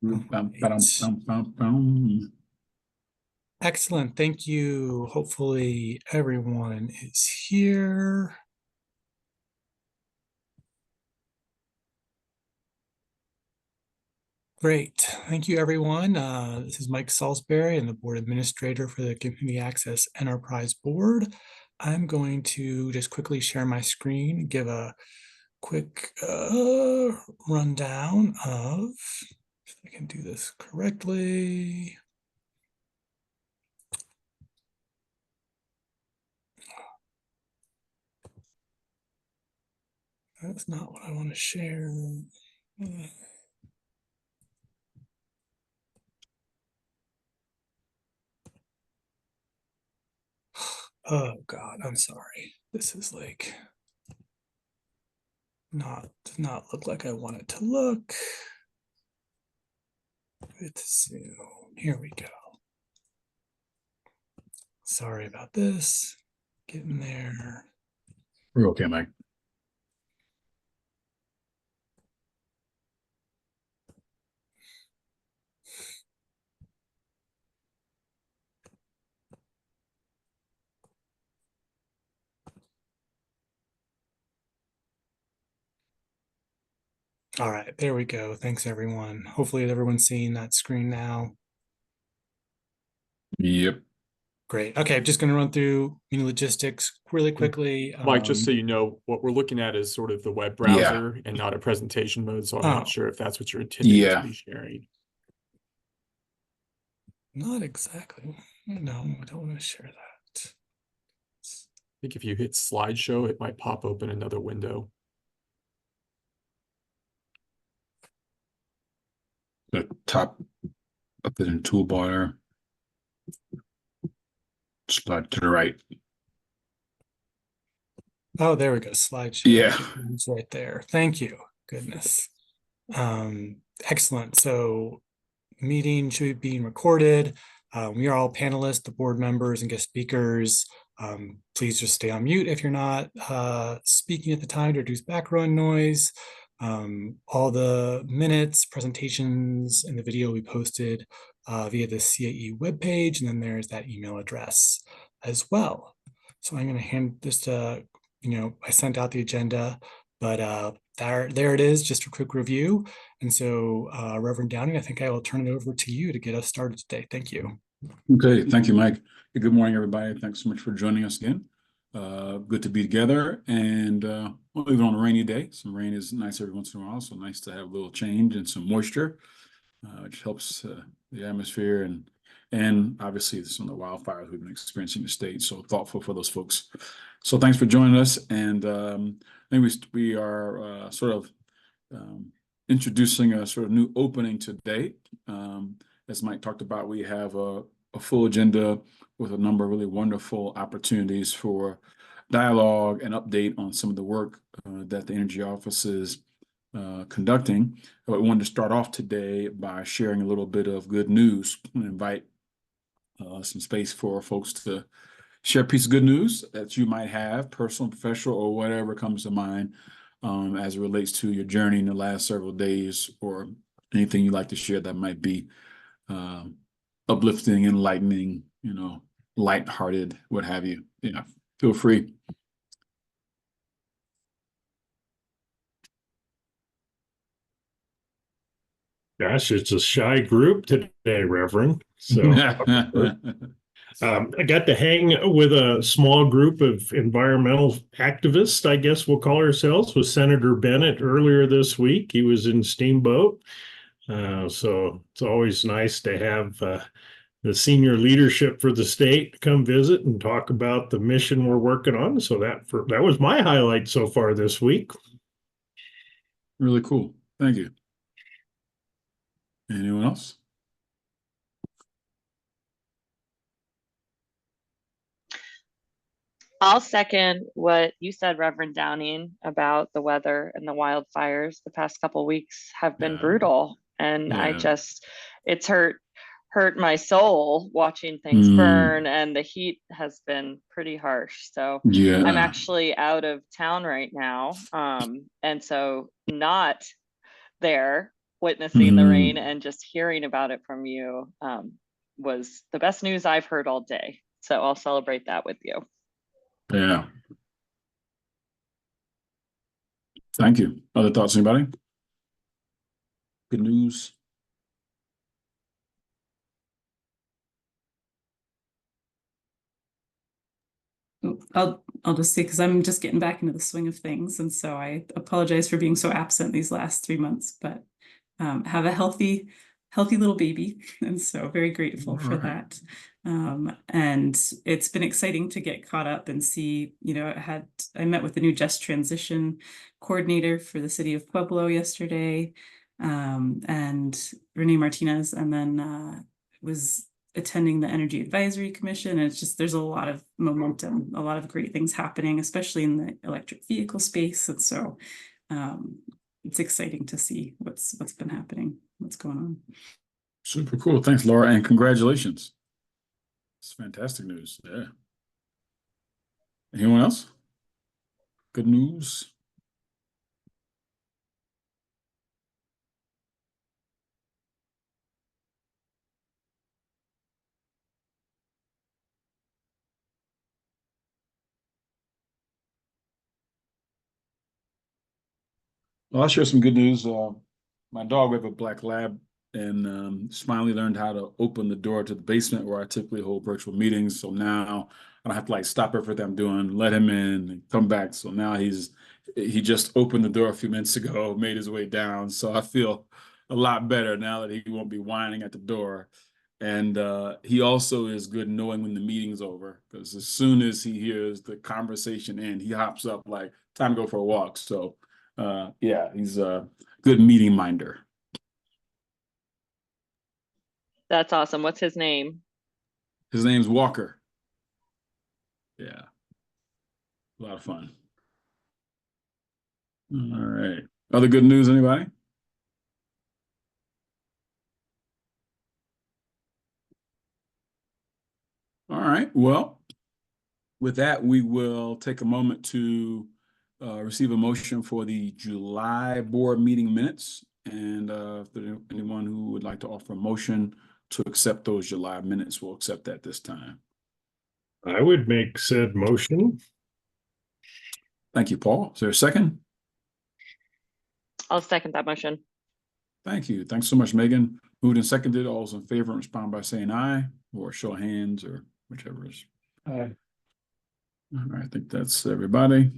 Right. Excellent. Thank you. Hopefully everyone is here. Great. Thank you, everyone. This is Mike Salisbury. I'm the board administrator for the Community Access Enterprise Board. I'm going to just quickly share my screen, give a quick rundown of, if I can do this correctly. That's not what I want to share. Oh God, I'm sorry. This is like does not look like I want it to look. It's Zoom. Here we go. Sorry about this. Getting there. We're okay, Mike. All right, there we go. Thanks, everyone. Hopefully everyone's seeing that screen now. Yep. Great. Okay, I'm just going to run through logistics really quickly. Mike, just so you know, what we're looking at is sort of the web browser and not a presentation mode. So I'm not sure if that's what you're intending to be sharing. Not exactly. No, I don't want to share that. I think if you hit slideshow, it might pop open another window. The top up in the toolbar. Slide to the right. Oh, there we go. Slideshow. Yeah. It's right there. Thank you. Goodness. Excellent. So meeting should be being recorded. We are all panelists, the board members and guest speakers. Please just stay on mute if you're not speaking at the time to reduce background noise. All the minutes, presentations, and the video we posted via the CAE webpage, and then there's that email address as well. So I'm going to hand this to, I sent out the agenda, but there it is, just a quick review. And so, Reverend Downing, I think I will turn it over to you to get us started today. Thank you. Okay, thank you, Mike. Good morning, everybody. Thanks so much for joining us again. Good to be together, and even on a rainy day. Some rain is nice every once in a while, so nice to have a little change and some moisture, which helps the atmosphere and obviously some of the wildfires we've been experiencing in the state. So thoughtful for those folks. So thanks for joining us, and I think we are sort of introducing a sort of new opening today. As Mike talked about, we have a full agenda with a number of really wonderful opportunities for dialogue and update on some of the work that the Energy Office is conducting. But we wanted to start off today by sharing a little bit of good news and invite some space for folks to share a piece of good news that you might have, personal, professional, or whatever comes to mind as it relates to your journey in the last several days, or anything you'd like to share that might be uplifting, enlightening, lighthearted, what have you. Yeah, feel free. Gosh, it's a shy group today, Reverend. So I got to hang with a small group of environmental activists, I guess we'll call ourselves, with Senator Bennett earlier this week. He was in Steamboat. So it's always nice to have the senior leadership for the state come visit and talk about the mission we're working on. So that was my highlight so far this week. Really cool. Thank you. Anyone else? I'll second what you said, Reverend Downing, about the weather and the wildfires. The past couple of weeks have been brutal, and it's hurt my soul watching things burn, and the heat has been pretty harsh. So I'm actually out of town right now, and so not there witnessing the rain Mhm. and just hearing about it from you was the best news I've heard all day. So I'll celebrate that with you. Yeah. Thank you. Other thoughts, anybody? Good news. I'll just say, because I'm just getting back into the swing of things, and so I apologize for being so absent these last 3 months, but have a healthy little baby, and so very grateful for Right. that. And it's been exciting to get caught up and see, I met with the new Just Transition coordinator for the city of Pueblo yesterday, and Renee Martinez, and then was attending the Energy Advisory Commission. And it's just, there's a lot of momentum, a lot of great things happening, especially in the electric vehicle space. And so it's exciting to see what's been happening, what's going on. Super cool. Thanks, Laura, and congratulations. It's fantastic news. Yeah. Anyone else? Good news. Well, I'll share some good news. My dog, we have a black lab, and finally learned how to open the door to the basement where I typically hold virtual meetings. So now I don't have to like stop everything I'm doing, let him in, and come back. So now he just opened the door a few minutes ago, made his way down. So I feel a lot better now that he won't be whining at the door. And he also is good knowing when the meeting's over, because as soon as he hears the conversation end, he hops up like, time to go for a walk. So yeah, he's a good meeting minder. That's awesome. What's his name? His name's Walker. Yeah, a lot of fun. All right. Other good news, anybody? All right. Well, with that, we will take a moment to receive a motion for the July board meeting minutes. And if there's anyone who would like to offer a motion to accept those July minutes, we'll accept that this time. I would make said motion. Thank you, Paul. Is there a second? I'll second that motion. Thank you. Thanks so much, Megan. Moved and seconded. All those in favor respond by saying aye, or show of hands, or whichever is. Aye. All right, I think that's everybody.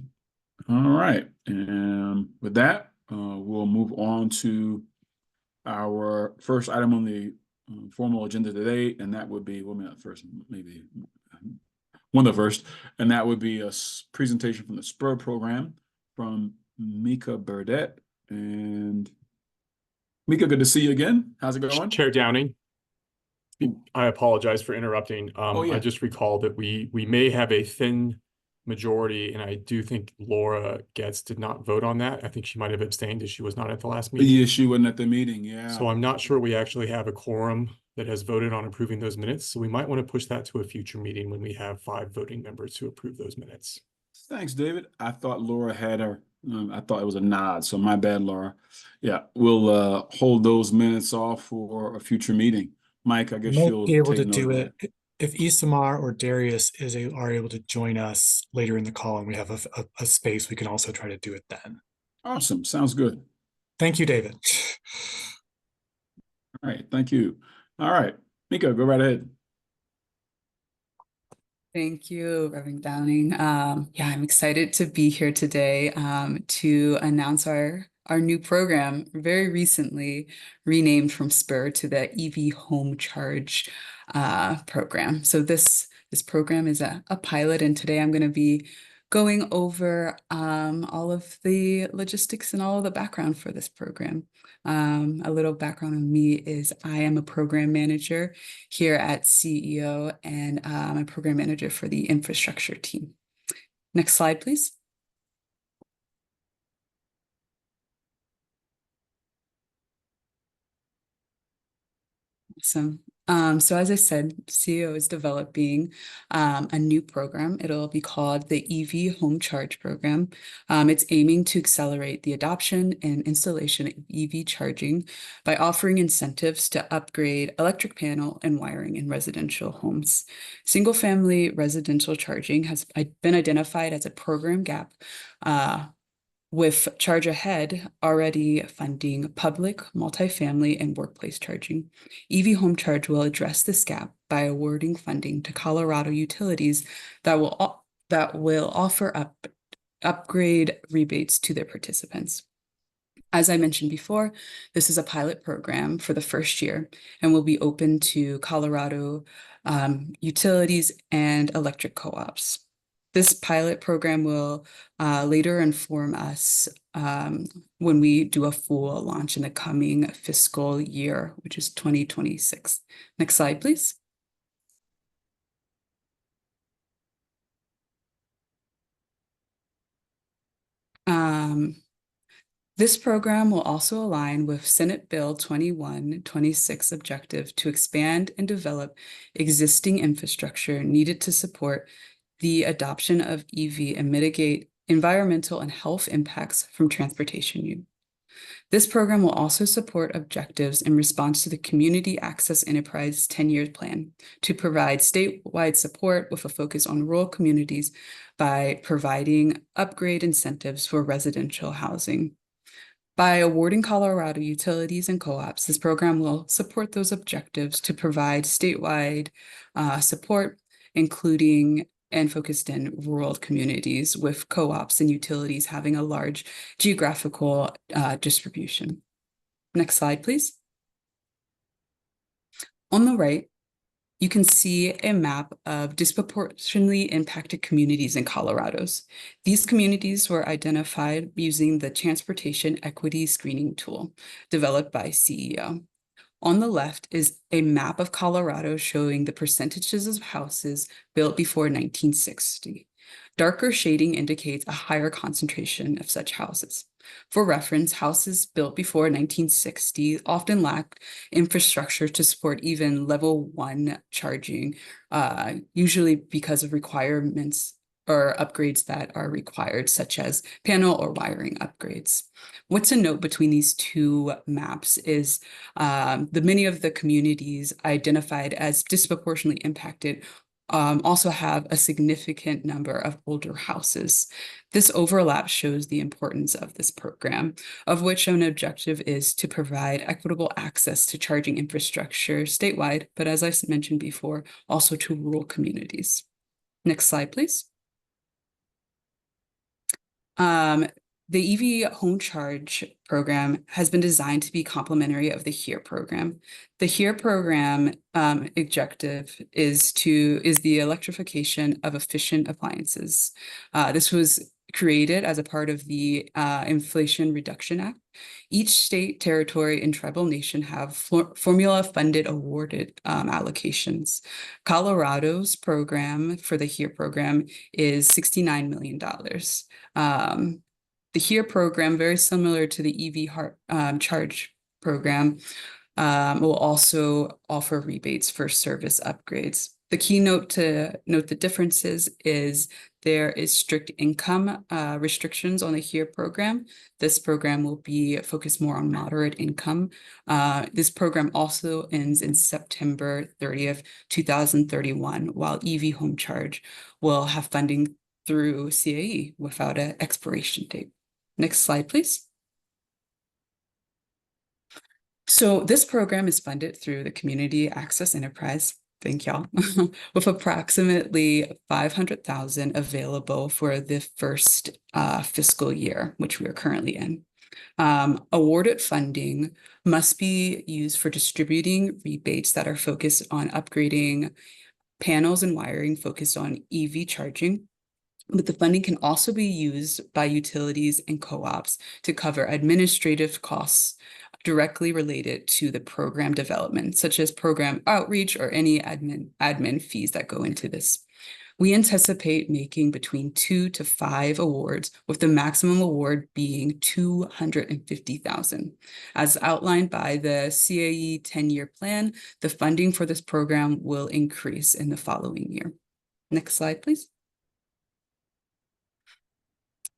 All right, and with that, we'll move on to our first item on the formal agenda today, and that would be, well, maybe not first, maybe one of the first, and that would be a presentation from the SPUR program from Mika Burdett. And Mika, good to see you again. How's it going? Chair Downing, I apologize for interrupting. Oh, yeah. I just recalled that we may have a thin majority, and I do think Laura Getz did not vote on that. I think she might have abstained as she was not at the last meeting. Yeah, she wasn't at the meeting, yeah. So I'm not sure we actually have a quorum that has voted on approving those minutes. So we might want to push that to a future meeting when we have 5 voting members to approve those minutes. Thanks, David. I thought Laura had her, I thought it was a nod, so my bad, Laura. Yeah, we'll hold those minutes off for a future meeting. Mike, I guess Might you'll be able take to note do of it that. if Isamar or Darius are able to join us later in the call and we have a space, we can also try to do it then. Awesome, sounds good. Thank you, David. All right, thank you. All right, Mika, go right ahead. Thank you, Reverend Downing. Yeah, I'm excited to be here today to announce our new program, very recently renamed from SPUR to the EV Home Charge program. So this program is a pilot, and today I'm going to be going over all of the logistics and all of the background for this program. A little background on me is I am a program manager here at CEO, and I'm a program manager for the infrastructure team. Next slide, please. Awesome. So as I said, CEO is developing a new program. It'll be called the EV Home Charge Program. It's aiming to accelerate the adoption and installation of EV charging by offering incentives to upgrade electric panel and wiring in residential homes. Single-family residential charging has been identified as a program gap, with Charge Ahead already funding public, multifamily, and workplace charging. EV Home Charge will address this gap by awarding funding to Colorado utilities that will offer upgrade rebates to their participants. As I mentioned before, this is a pilot program for the first year and will be open to Colorado utilities and electric co-ops. This pilot program will later inform us when we do a full launch in the coming fiscal year, which is 2026. Next slide, please. This program will also align with Senate Bill 2126 objective to expand and develop existing infrastructure needed to support the adoption of EV and mitigate environmental and health impacts from transportation use. This program will also support objectives in response to the Community Access Enterprise 10-year plan to provide statewide support with a focus on rural communities by providing upgrade incentives for residential housing. By awarding Colorado utilities and co-ops, this program will support those objectives to provide statewide support, including and focused in rural communities, with co-ops and utilities having a large geographical distribution. Next slide, please. On the right, you can see a map of disproportionately impacted communities in Colorado's. These communities were identified using the Transportation Equity Screening Tool developed by CEO. On the left is a map of Colorado showing the percentages of houses built before 1960. Darker shading indicates a higher concentration of such houses. For reference, houses built before 1960 often lack infrastructure to support even level 1 charging, usually because of requirements or upgrades that are required, such as panel or wiring upgrades. What's to note between these two maps is the many of the communities identified as disproportionately impacted also have a significant number of older houses. This overlap shows the importance of this program, of which an objective is to provide equitable access to charging infrastructure statewide, but as I mentioned before, also to rural communities. Next slide, please. The EV Home Charge program has been designed to be complementary of the HERE program. The HERE program objective is the electrification of efficient appliances. This was created as a part of the Inflation Reduction Act. Each state, territory, and tribal nation have formula-funded awarded allocations. Colorado's program for the HERE program is $69 million. The HERE program, very similar to the EV Charge program, will also offer rebates for service upgrades. The keynote to note the differences is there is strict income restrictions on the HERE program. This program will be focused more on moderate income. This program also ends in September 30th, 2031, while EV Home Charge will have funding through CAE without an expiration date. Next slide, please. So this program is funded through the Community Access Enterprise, thank y'all, with approximately $500,000 available for the first fiscal year, which we are currently in. Awarded funding must be used for distributing rebates that are focused on upgrading panels and wiring focused on EV charging. But the funding can also be used by utilities and co-ops to cover administrative costs directly related to the program development, such as program outreach or any admin fees that go into this. We anticipate making between 2 to 5 awards, with the maximum award being $250,000. As outlined by the CAE 10-year plan, the funding for this program will increase in the following year. Next slide, please.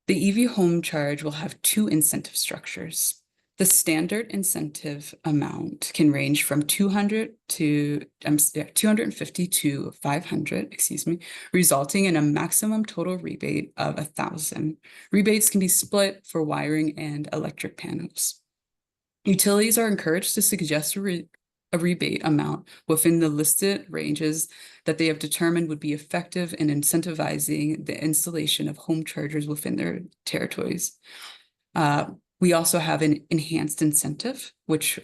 The EV home charge will have 2 incentive structures. The standard incentive amount can range from 250 to 500, resulting in a maximum total rebate of 1,000. Rebates can be split for wiring and electric panels. Utilities are encouraged to suggest a rebate amount within the listed ranges that they have determined would be effective in incentivizing the installation of home chargers within their territories. We also have an enhanced incentive, which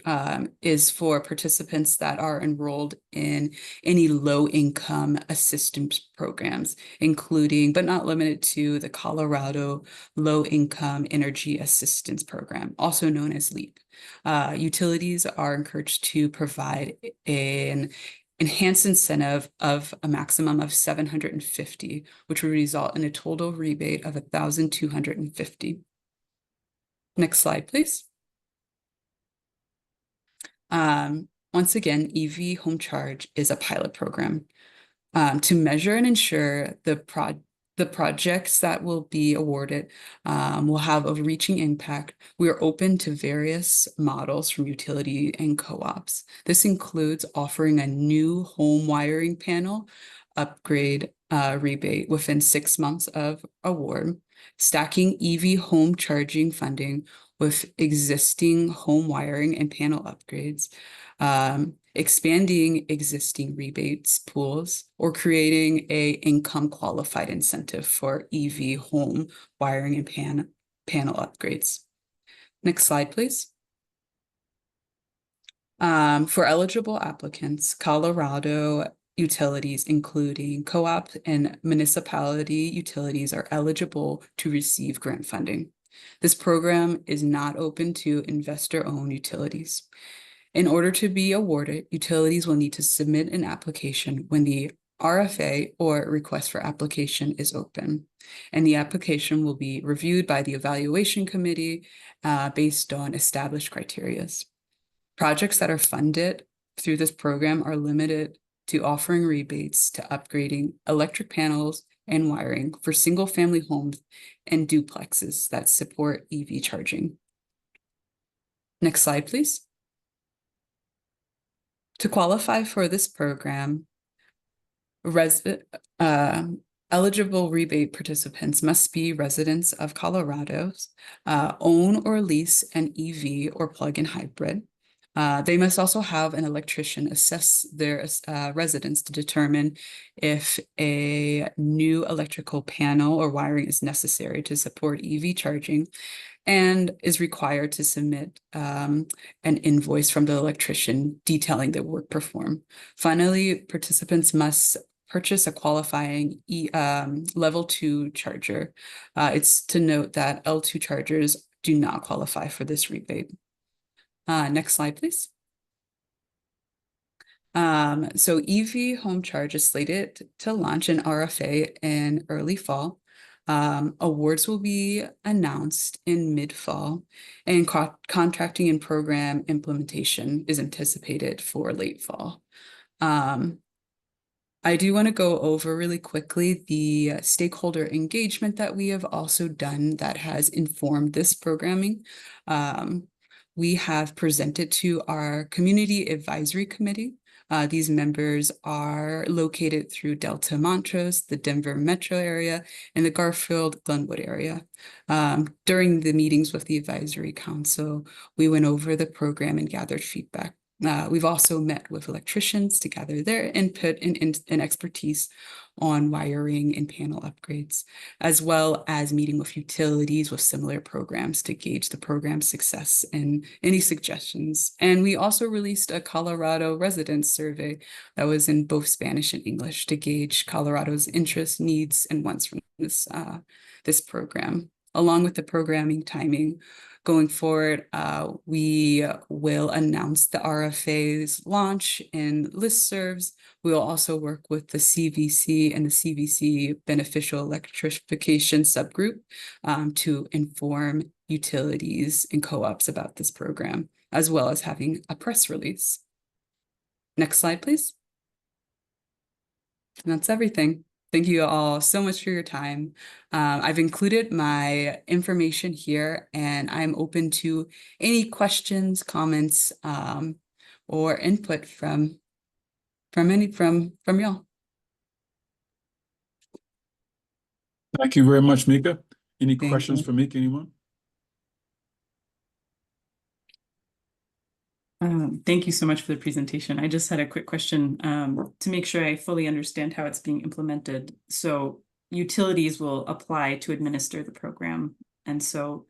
is for participants that are enrolled in any low-income assistance programs, including but not limited to the Colorado Low-Income Energy Assistance Program, also known as LEAP. Utilities are encouraged to provide an enhanced incentive of a maximum of 750, which would result in a total rebate of 1,250. Next slide, please. Once again, EV Home Charge is a pilot program to measure and ensure the projects that will be awarded will have a reaching impact. We are open to various models from utility and co-ops. This includes offering a new home wiring panel upgrade rebate within 6 months of award, stacking EV home charging funding with existing home wiring and panel upgrades, expanding existing rebates pools, or creating a income qualified incentive for EV home wiring and panel upgrades. Next slide, please. For eligible applicants, Colorado utilities, including co-op and municipality utilities, are eligible to receive grant funding. This program is not open to investor-owned utilities. In order to be awarded, utilities will need to submit an application when the RFA or request for application is open, and the application will be reviewed by the evaluation committee based on established criteria. Projects that are funded through this program are limited to offering rebates to upgrading electric panels and wiring for single-family homes and duplexes that support EV charging. Next slide, please. To qualify for this program, eligible rebate participants must be residents of Colorado, own or lease an EV or plug-in hybrid. They must also have an electrician assess their residence to determine if a new electrical panel or wiring is necessary to support EV charging, and is required to submit an invoice from the electrician detailing the work performed. Finally, participants must purchase a qualifying level 2 charger. It's to note that L2 chargers do not qualify for this rebate. Next slide, please. So EV Home Charge is slated to launch an RFA in early fall. Awards will be announced in mid-fall, and contracting and program implementation is anticipated for late fall. I do want to go over really quickly the stakeholder engagement that we have also done that has informed this programming. We have presented to our Community Advisory Committee. These members are located through Delta Montrose, the Denver metro area, and the Garfield-Glenwood area. During the meetings with the Advisory Council, we went over the program and gathered feedback. We've also met with electricians to gather their input and expertise on wiring and panel upgrades, as well as meeting with utilities with similar programs to gauge the program's success and any suggestions. And we also released a Colorado residents survey that was in both Spanish and English to gauge Colorado's interests, needs, and wants from this program. along with the programming timing going forward, we will announce the RFA's launch in listservs. We will also work with the CVC and the CVC beneficial electrification subgroup to inform utilities and co-ops about this program, as well as having a press release. Next slide, please. And that's everything. Thank you all so much for your time. I've included my information here, and I'm open to any questions, comments, or input from y'all. Thank you very much, Mika. Any Thank questions you. for Mika, anyone? Thank you so much for the presentation. I just had a quick question to make sure I fully understand how it's being implemented. So utilities will apply to administer the program. And so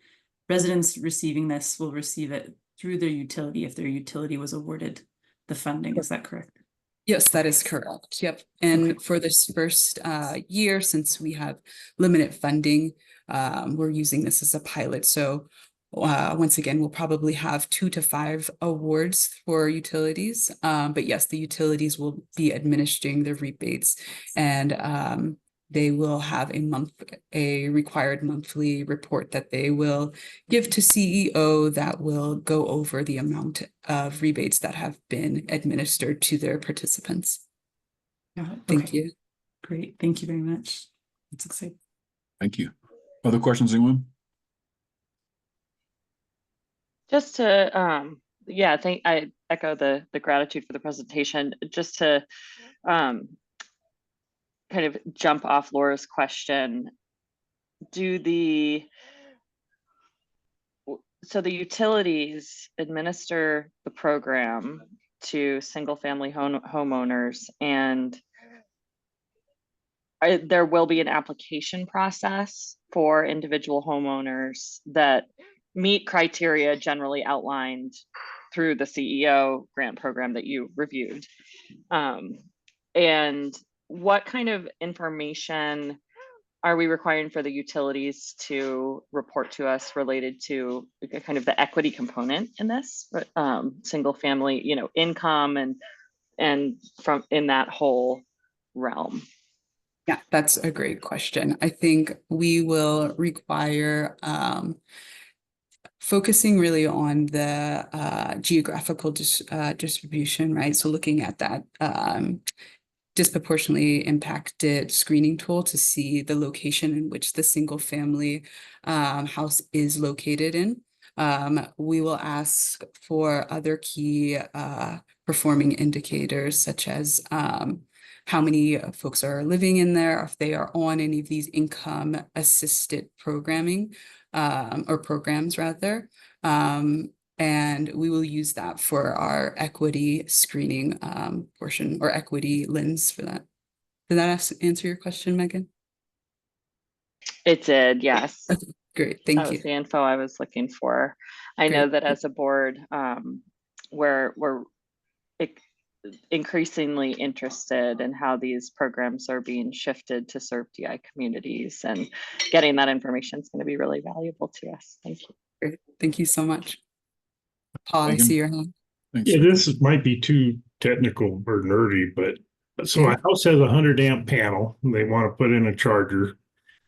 residents receiving this will receive it through their utility if their utility was awarded the funding. Is that correct? Yes, that is correct. Yep. And for this first year, since we have limited funding, we're using this as a pilot. So once again, we'll probably have 2 to 5 awards for utilities. But yes, the utilities will be administering the rebates, and they will have a required monthly report that they will give to CEO that will go over the amount of rebates that have been administered to their participants. Thank you. Great. Thank you very much. That's exciting. Thank you. Other questions, anyone? Just to, I echo the gratitude for the presentation. Just to kind of jump off Laura's question, so the utilities administer the program to single-family homeowners, and there will be an application process for individual homeowners that meet criteria generally outlined through the CEO grant program that you reviewed. And what kind of information are we requiring for the utilities to report to us related to kind of the equity component in this, single family, income and from in that whole realm? Yeah, that's a great question. I think we will require focusing really on the geographical distribution, right? So looking at that disproportionately impacted screening tool to see the location in which the single family house is located in. We will ask for other key performing indicators, such as how many folks are living in there, if they are on any of these income assisted programming or programs rather. And we will use that for our equity screening portion, or equity lens for that. Did that answer your question, Megan? It did, yes. Okay, great, thank you. That was the info I was looking for. I know that as a board, we're increasingly interested in how these programs are being shifted to serve DI communities, and getting that information is going to be really valuable to us. Thank you. Great. Thank you so much. Paul, I Megan? see your hand. Thanks. Yeah, this might be too technical or nerdy, but so a house has a 100-amp panel and they want to put in a charger.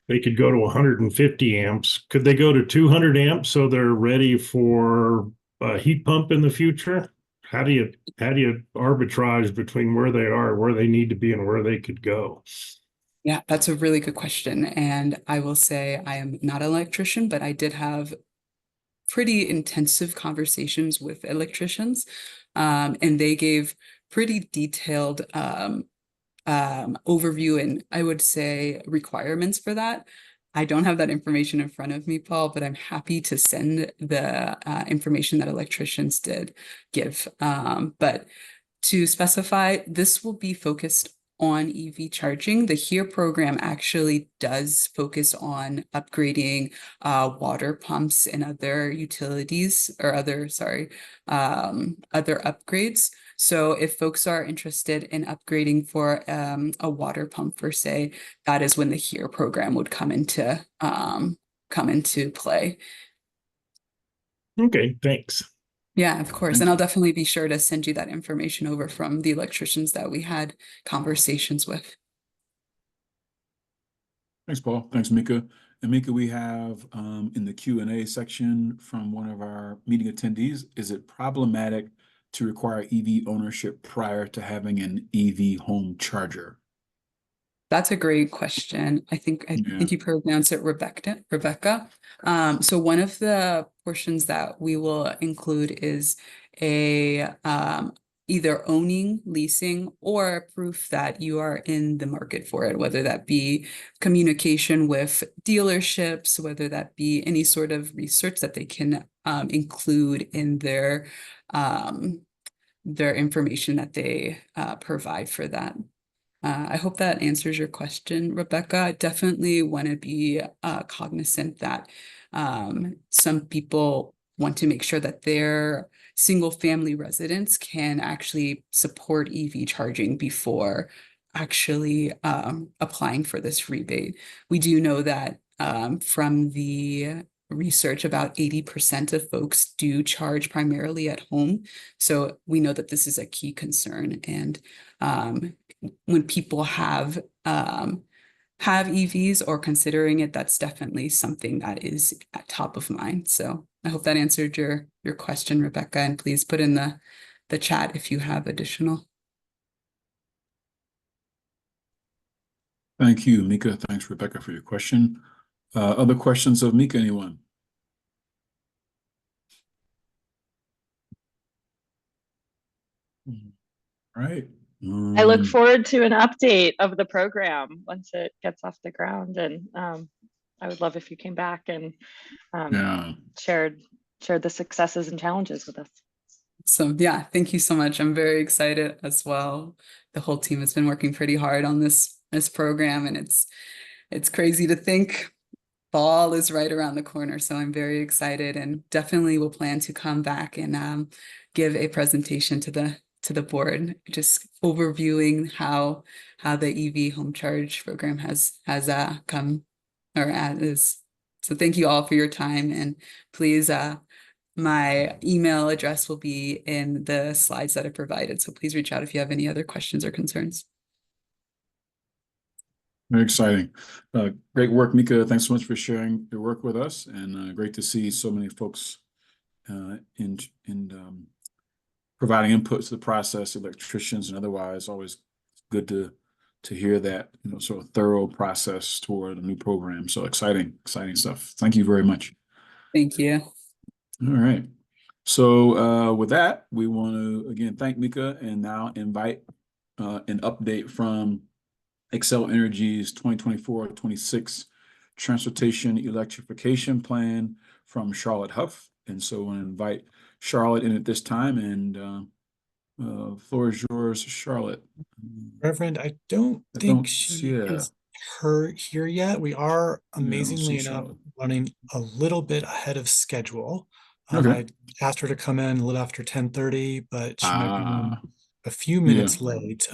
They could go to 150 amps. Could they go to 200 amps so they're ready for a heat pump in the future? How do you arbitrage between where they are, where they need to be, and where they could go? Yeah, that's a really good question. And I will say I am not an electrician, but I did have pretty intensive conversations with electricians, and they gave pretty detailed overview and I would say requirements for that. I don't have that information in front of me, Paul, but I'm happy to send the information that electricians did give. But to specify, this will be focused on EV charging. The HERE program actually does focus on upgrading water pumps and other utilities, or other upgrades. So if folks are interested in upgrading for a water pump per se, that is when the HERE program would come into come into play. Okay, thanks. Yeah, of course. Thank And you. I'll definitely be sure to send you that information over from the electricians that we had conversations with. Thanks, Paul. Thanks, Mika. And Mika, we have in the Q&A section from one of our meeting attendees, is it problematic to require EV ownership prior to having an EV home charger? That's a great question. I think you pronounce it Rebecca. So one of the portions that we will include is a either owning, leasing, or proof that you are in the market for it, whether that be communication with dealerships, whether that be any sort of research that they can include in their information that they provide for that. I hope that answers your question, Rebecca. I definitely want to be cognizant that some people want to make sure that their single family residents can actually support EV charging before actually applying for this rebate. We do know that from the research, about 80% of folks do charge primarily at home. So we know that this is a key concern. And when people have EVs or considering it, that's definitely something that is at top of mind. So I hope that answered your question, Rebecca, and please put in the chat if you have additional. Thank you, Mika. Thanks, Rebecca, for your question. Other questions of Mika, anyone? All right. I look forward to an update of the program once it gets off the ground, and I would love if you came back and shared the successes and challenges with us. So yeah, thank you so much. I'm very excited as well. The whole team has been working pretty hard on this program, and it's crazy to think fall is right around the corner. So I'm very excited, and definitely will plan to come back and give a presentation to the board, just overviewing how the EV home charge program has come or is. So thank you all for your time, and please my email address will be in the slides that I provided. So please reach out if you have any other questions or concerns. Very exciting. Great work, Mika. Thanks so much for sharing your work with us, and great to see so many folks in providing input to the process, electricians and otherwise. Always good to hear that, sort of thorough process toward a new program. So exciting stuff. Thank you very much. Thank you. All right. So with that, we want to again thank Mika and now invite an update from Xcel Energy's 2024-26 Transportation Electrification Plan from Charlotte Huff. And so I want to invite Charlotte in at this time, and floor is yours, Charlotte. Reverend, I don't think she is here yet. We are amazingly enough running a little bit ahead of schedule. I asked her to come in a little after 10:30, but she might be running a few minutes late.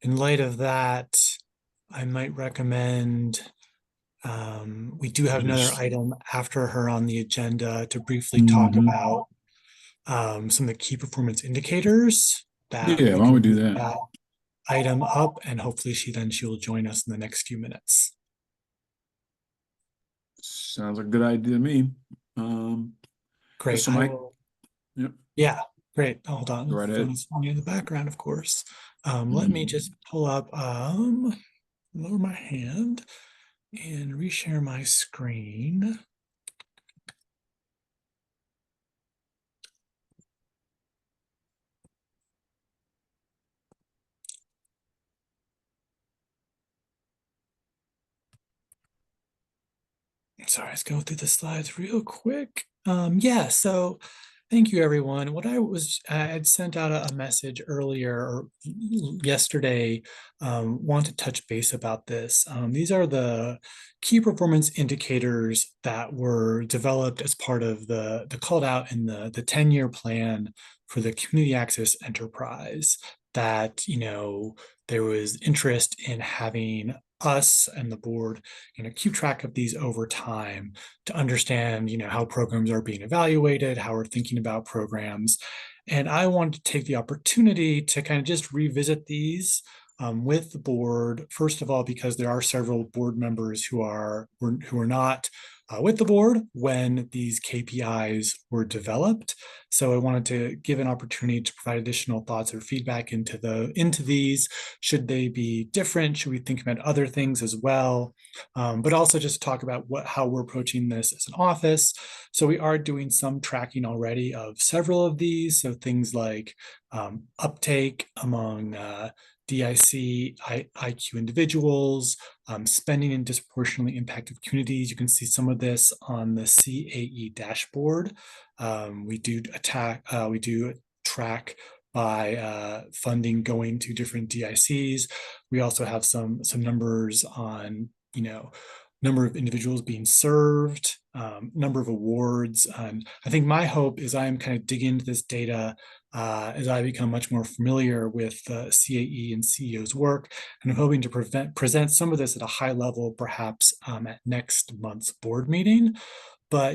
In light of that, I might recommend we do have another item after her on the agenda to briefly talk about some of the key performance indicators. Why don't we do that? Item up, and hopefully she will join us in the next few minutes. Sounds like a good idea to me. Great. So Mike, yeah, great. Hold on. Go right ahead. In the background, of course. Let me just pull up, lower my hand and reshare my screen. Sorry, let's go through the slides real quick. So thank you, everyone. I had sent out a message earlier or yesterday, want to touch base about this. These are the key performance indicators that were developed as part of the called out in the 10-year plan for the community access enterprise, that, there was interest in having us and the board, keep track of these over time to understand, how programs are being evaluated, how we're thinking about programs. And I wanted to take the opportunity to kind of just revisit these with the board. First of all, because there are several board members who are not with the board when these KPIs were developed. So I wanted to give an opportunity to provide additional thoughts or feedback into these. Should they be different? Should we think about other things as well? But also just talk about how we're approaching this as an office. So we are doing some tracking already of several of these. So things like uptake among DIC, IQ individuals, spending in disproportionately impacted communities. You can see some of this on the CAE dashboard. We do track by funding going to different DICs. We also have some numbers on, number of individuals being served, number of awards. And I think my hope is I'm kind of digging into this data as I become much more familiar with CAE and CEO's work. And I'm hoping to present some of this at a high level, perhaps at next month's board meeting. But,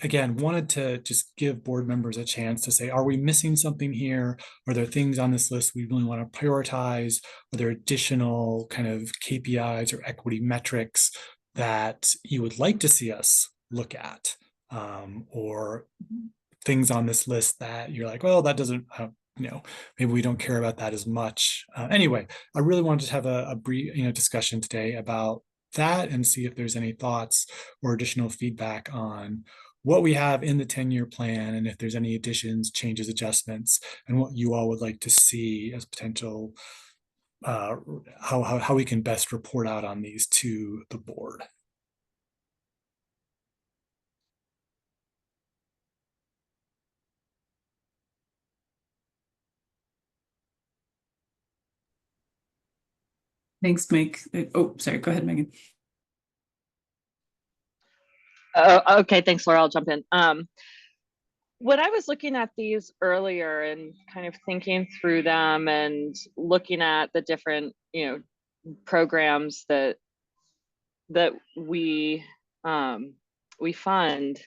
again, wanted to just give board members a chance to say, are we missing something here? Are there things on this list we really want to prioritize? Are there additional kind of KPIs or equity metrics that you would like to see us look at? Or things on this list that you're like, well, that doesn't, maybe we don't care about that as much. Anyway, I really wanted to have a brief, discussion today about that and see if there's any thoughts or additional feedback on what we have in the 10-year plan, and if there's any additions, changes, adjustments, and what you all would like to see as potential, how we can best report out on these to the board. Thanks, Mike. Oh, sorry. Go ahead, Megan. Okay, thanks, Laura. I'll jump in. When I was looking at these earlier and kind of thinking through them and looking at the different, programs that we fund,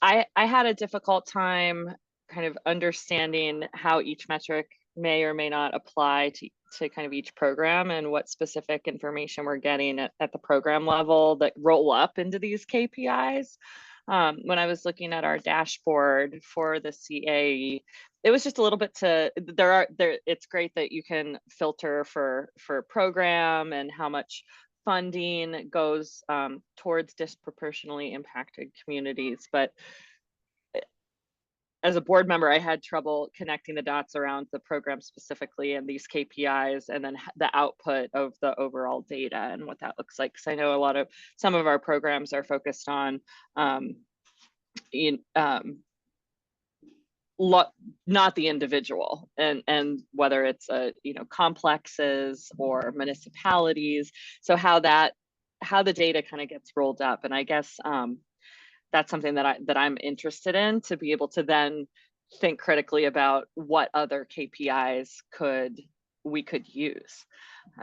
I had a difficult time kind of understanding how each metric may or may not apply to kind of each program and what specific information we're getting at the program level that roll up into these KPIs. When I was looking at our dashboard for the CAE, it was just a little bit it's great that you can filter for program and how much funding goes towards disproportionately impacted communities. But as a board member, I had trouble connecting the dots around the program specifically and these KPIs, and then the output of the overall data and what that looks like. Because I know some of our programs are focused on not the individual, and whether it's complexes or municipalities. So how the data kind of gets rolled up, and I guess that's something that I'm interested in, to be able to then think critically about what other KPIs we could use.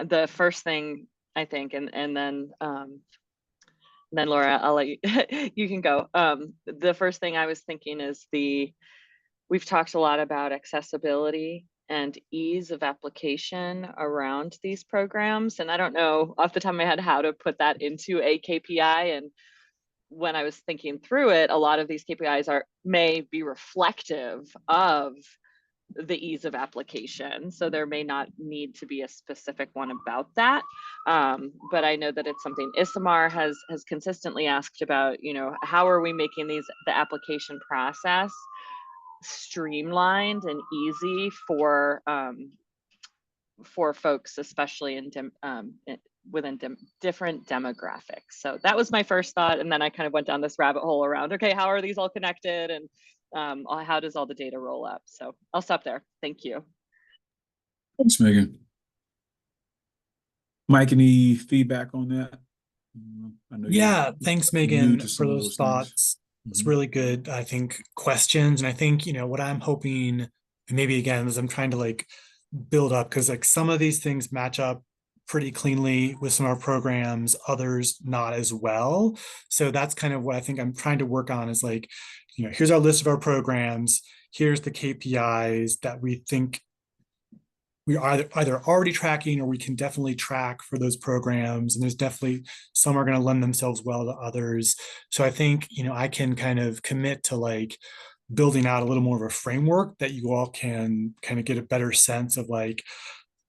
The first thing I think, and then Laura, I'll let you you can go. The first thing I was thinking is we've talked a lot about accessibility and ease of application around these programs, and I don't know off the top of my head how to put that into a KPI. And when I was thinking through it, a lot of these KPIs may be reflective of the ease of application. So there may not need to be a specific one about that. But I know that it's something Isamar has consistently asked about, how are we making the application process streamlined and easy for folks, especially within different demographics. So that was my first thought. And then I kind of went down this rabbit hole around, okay, how are these all connected? And how does all the data roll up? So I'll stop there. Thank you. Thanks, Megan. Mike, any feedback on that? I know Yeah, thanks, Megan, for some of those thoughts. It's really good, I think, questions. And I think, what I'm hoping, and maybe again, as I'm trying to build up, because some of these things match up pretty cleanly with some of our programs, others not as well. So that's kind of what I think I'm trying to work on is like, here's our list of our programs. Here's the KPIs that we think we are either already tracking or we can definitely track for those programs. And there's definitely some are going to lend themselves well to others. So I think, I can kind of commit to like building out a little more of a framework that you all can kind of get a better sense of like,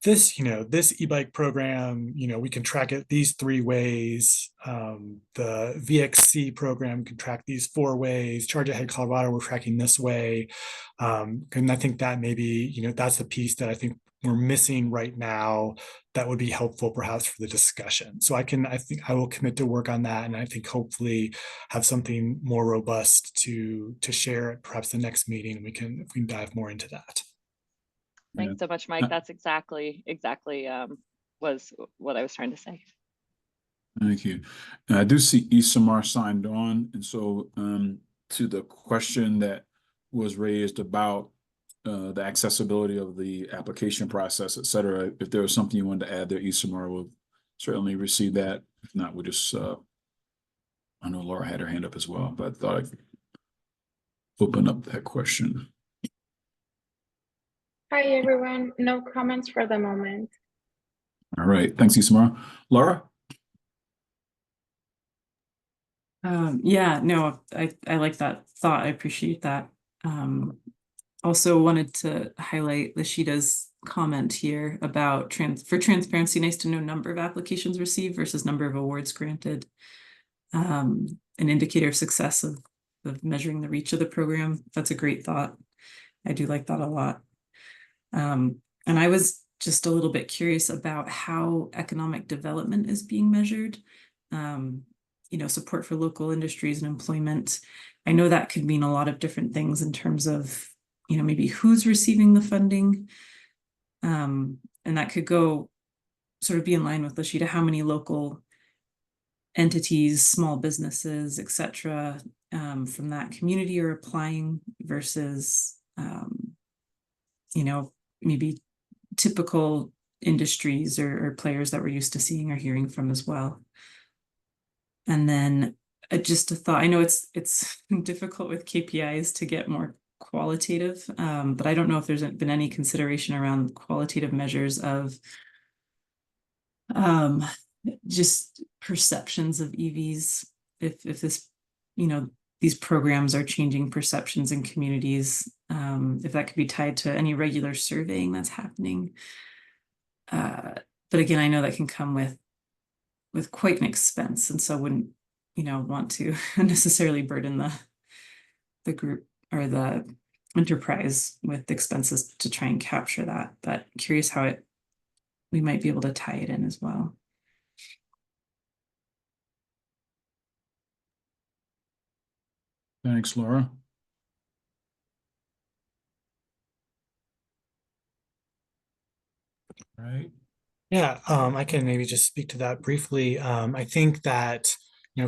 this e-bike program, we can track it these 3 ways. The VXC program can track these 4 ways. Charge Ahead Colorado, we're tracking this way. And I think that maybe, that's the piece that I think we're missing right now that would be helpful perhaps for the discussion. So I think I will commit to work on that. And I think hopefully have something more robust to share at perhaps the next meeting. We can dive more into that. Thanks so much, Mike. That's exactly was what I was trying to say. Thank you. I do see Isamar signed on. And so to the question that was raised about the accessibility of the application process, et cetera, if there was something you wanted to add there, Isamar will certainly receive that. If not, we'll just, I know Laura had her hand up as well, but I thought I'd open up that question. Hi, everyone. No comments for the moment. All right. Thanks, Isamar. Laura? Yeah, no, I like that thought. I appreciate that. Also wanted to highlight Lashida's comment here about for transparency, nice to know number of applications received versus number of awards granted. An indicator of success of measuring the reach of the program. That's a great thought. I do like that a lot. And I was just a little bit curious about how economic development is being measured. Support for local industries and employment. I know that could mean a lot of different things in terms of, maybe who's receiving the funding. And that could go sort of be in line with Lashida, how many local entities, small businesses, et cetera, from that community are applying versus, maybe typical industries or players that we're used to seeing or hearing from as well. And then just a thought, I know it's difficult with KPIs to get more qualitative, but I don't know if there's been any consideration around qualitative measures of just perceptions of EVs, if this, these programs are changing perceptions in communities, if that could be tied to any regular surveying that's happening. But again, I know that can come with quite an expense, and so wouldn't want to necessarily burden the group or the enterprise with expenses to try and capture that. But curious how we might be able to tie it in as well. Thanks, Laura. All right. Yeah, I can maybe just speak to that briefly. I think that,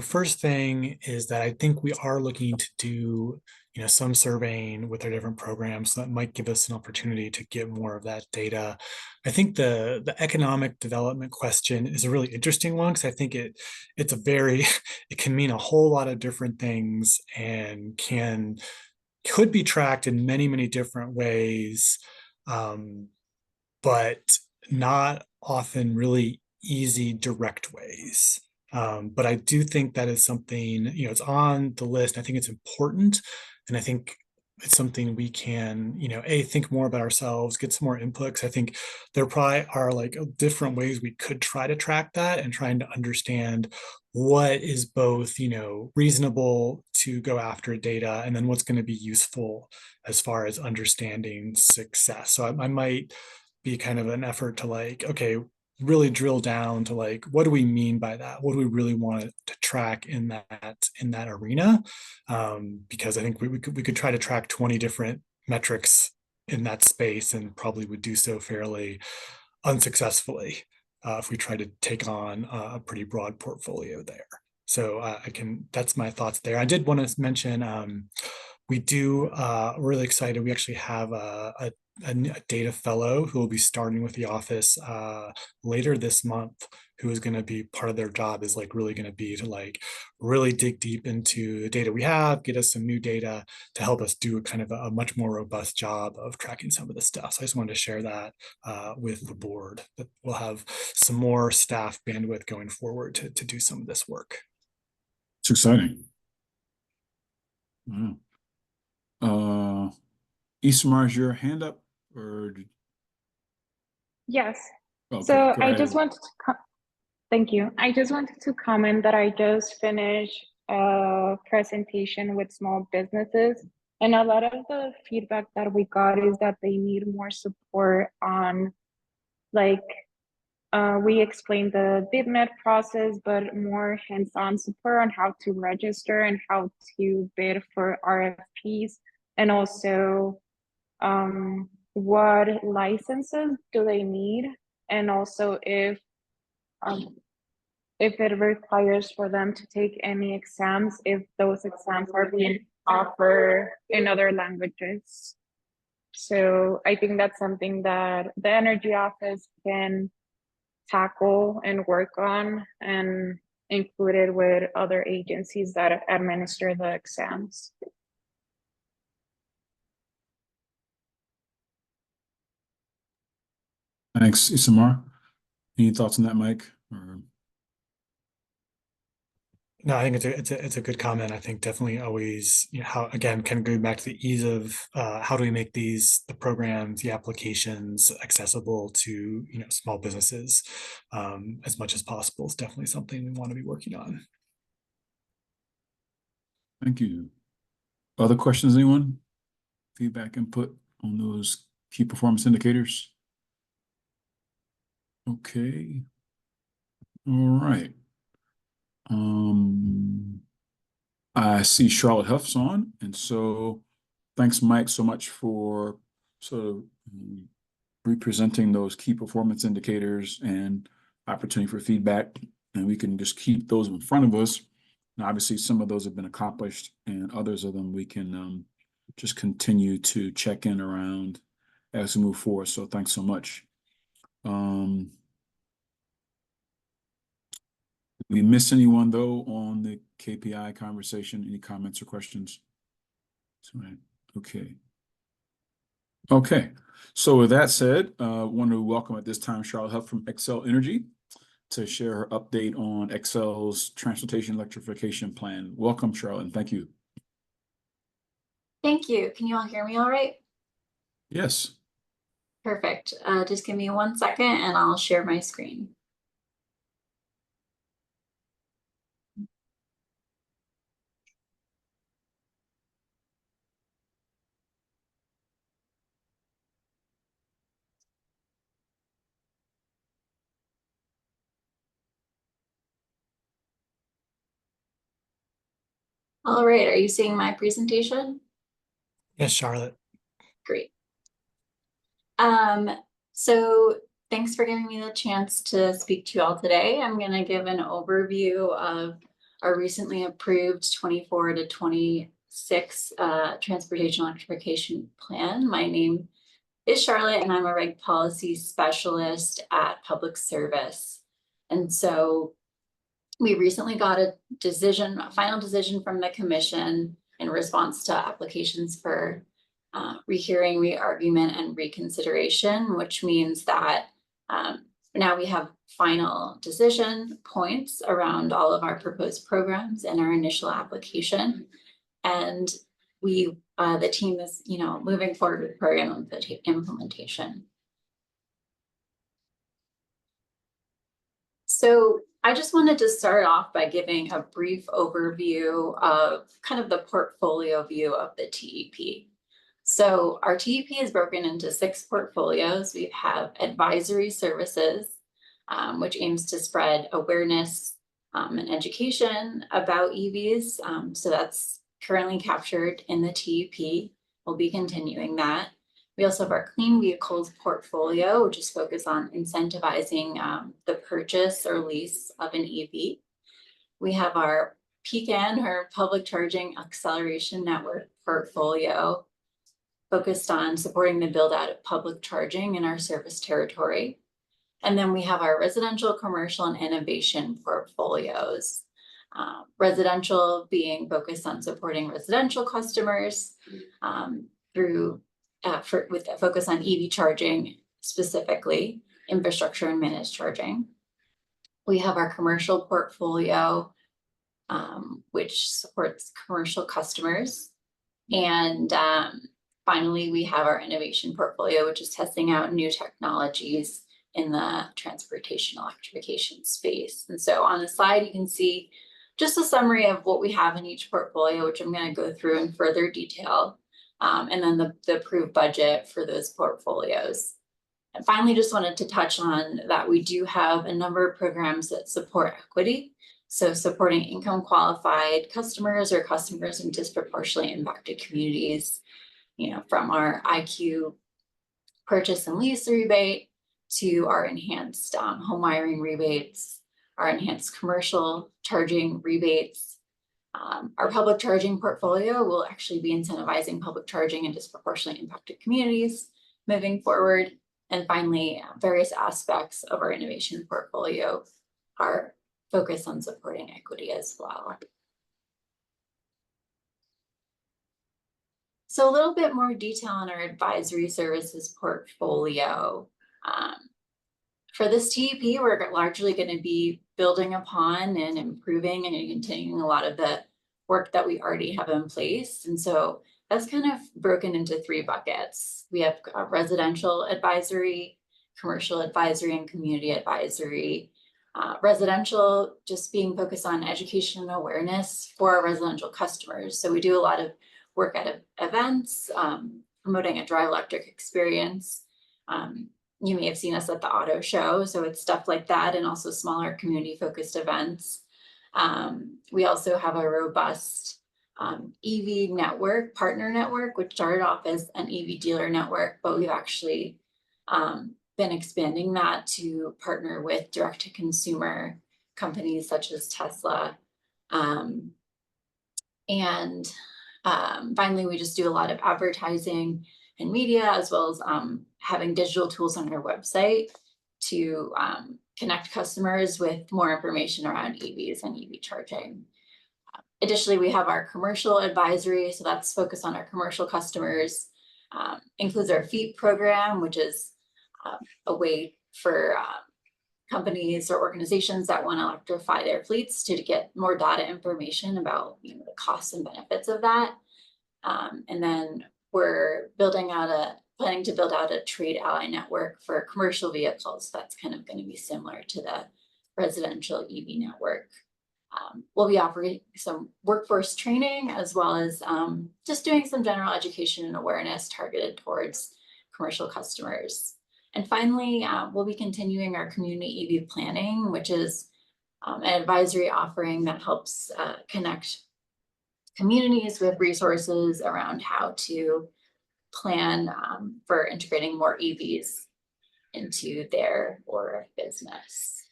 first thing is that I think we are looking to do, some surveying with our different programs. So that might give us an opportunity to get more of that data. I think the economic development question is a really interesting one because I think it's it can mean a whole lot of different things and could be tracked in many, many different ways. But not often really easy direct ways. But I do think that is something, it's on the list. I think it's important. And I think it's something we can, think more about ourselves, get some more input. 'Cause I think there probably are like different ways we could try to track that and trying to understand what is both, reasonable to go after data and then what's going to be useful as far as understanding success. So I might be kind of an effort to like, okay, really drill down to like, what do we mean by that? What do we really want to track in that arena? Because I think we could try to track 20 different metrics in that space and probably would do so fairly unsuccessfully if we try to take on a pretty broad portfolio there. So that's my thoughts there. I did want to mention, we do, really excited. We actually have a a data fellow who will be starting with the office later this month, who is going to be part of their job is like really going to be to like really dig deep into the data we have, get us some new data to help us do kind of a much more robust job of tracking some of this stuff. So I just wanted to share that with the board, that we'll have some more staff bandwidth going forward to do some of this work. It's exciting. Wow. Isamar, is your hand up? Or Yes. okay, So go I ahead. just wanted to thank you. I just wanted to comment that I just finished a presentation with small businesses, and a lot of the feedback that we got is that they need more support on, like, we explained the BidMed process, but more hands-on support on how to register and how to bid for RFPs, and also what licenses do they need, and also if it requires for them to take any exams, if those exams are being offered in other languages. So I think that's something that the energy office can tackle and work on and include it with other agencies that administer the exams. Thanks, Isamar. Any thoughts on that, Mike? Or... No, I think it's a good comment. I think definitely always, you know, how again can go back to the ease of how do we make the programs, the applications accessible to, you know, small businesses as much as possible is definitely something we want to be working on. Thank you. Other questions, anyone? Feedback, input on those key performance indicators? Okay. All right. I see Charlotte Huff's on, and so thanks, Mike, so much for sort of representing those key performance indicators and opportunity for feedback, and we can just keep those in front of us. And obviously, some of those have been accomplished, and others of them we can just continue to check in around as we move forward. So thanks so much. Did we miss anyone, though, on the KPI conversation? Any comments or questions? Okay. Okay. So with that said, I want to welcome at this time Charlotte Huff from Xcel Energy to share her update on Xcel's transportation electrification plan. Welcome, Charlotte, and thank you. Thank you. Can you all hear me all right? Yes. Perfect. Just give me 1 second and I'll share my screen. All right, are you seeing my presentation? Yes, Charlotte. Great. So thanks for giving me the chance to speak to you all today. I'm going to give an overview of our recently approved 24 to 26 transportation electrification plan. My name is Charlotte, and I'm a reg policy specialist at Public Service. And so we recently got a final decision from the commission in response to applications for rehearing, re-argument, and reconsideration, which means that now we have final decision points around all of our proposed programs and our initial application. And the team is, moving forward with program implementation. So I just wanted to start off by giving a brief overview of kind of the portfolio view of the TEP. So our TEP is broken into 6 portfolios. We have advisory services, which aims to spread awareness and education about EVs. So that's currently captured in the TEP. We'll be continuing that. We also have our clean vehicles portfolio, which is focused on incentivizing the purchase or lease of an EV. We have our PCAN, or Public Charging Acceleration Network portfolio, focused on supporting the build out of public charging in our service territory. And then we have our residential, commercial, and innovation portfolios. Residential being focused on supporting residential customers with a focus on EV charging, specifically infrastructure and managed charging. We have our commercial portfolio, which supports commercial customers. And finally, we have our innovation portfolio, which is testing out new technologies in the transportation electrification space. And so on the slide, you can see just a summary of what we have in each portfolio, which I'm going to go through in further detail, and then the approved budget for those portfolios. And finally, just wanted to touch on that we do have a number of programs that support equity. So supporting income qualified customers or customers in disproportionately impacted communities, from our IQ purchase and lease rebate to our enhanced home wiring rebates, our enhanced commercial charging rebates. Our public charging portfolio will actually be incentivizing public charging in disproportionately impacted communities moving forward. And finally, various aspects of our innovation portfolio are focused on supporting equity as well. So a little bit more detail on our advisory services portfolio. For this TEP, we're largely going to be building upon and improving and continuing a lot of the work that we already have in place. And so that's kind of broken into 3 buckets. We have residential advisory, commercial advisory, and community advisory. Residential just being focused on education and awareness for our residential customers. So we do a lot of work at events, promoting a dry electric experience. You may have seen us at the auto show, so it's stuff like that, and also smaller community-focused events. We also have a robust EV network, partner network, which started off as an EV dealer network, but we've actually been expanding that to partner with direct-to-consumer companies such as Tesla. Finally, we just do a lot of advertising and media, as well as having digital tools on our website to connect customers with more information around EVs and EV charging. Additionally, we have our commercial advisory, so that's focused on our commercial customers. Includes our FEEP program, which is a way for companies or organizations that want to electrify their fleets to get more data information about the costs and benefits of that. And then we're planning to build out a trade ally network for commercial vehicles. That's kind of going to be similar to the residential EV network. We'll be offering some workforce training, as well as just doing some general education and awareness targeted towards commercial customers. And finally, we'll be continuing our community EV planning, which is an advisory offering that helps connect communities with resources around how to plan for integrating more EVs into their or business.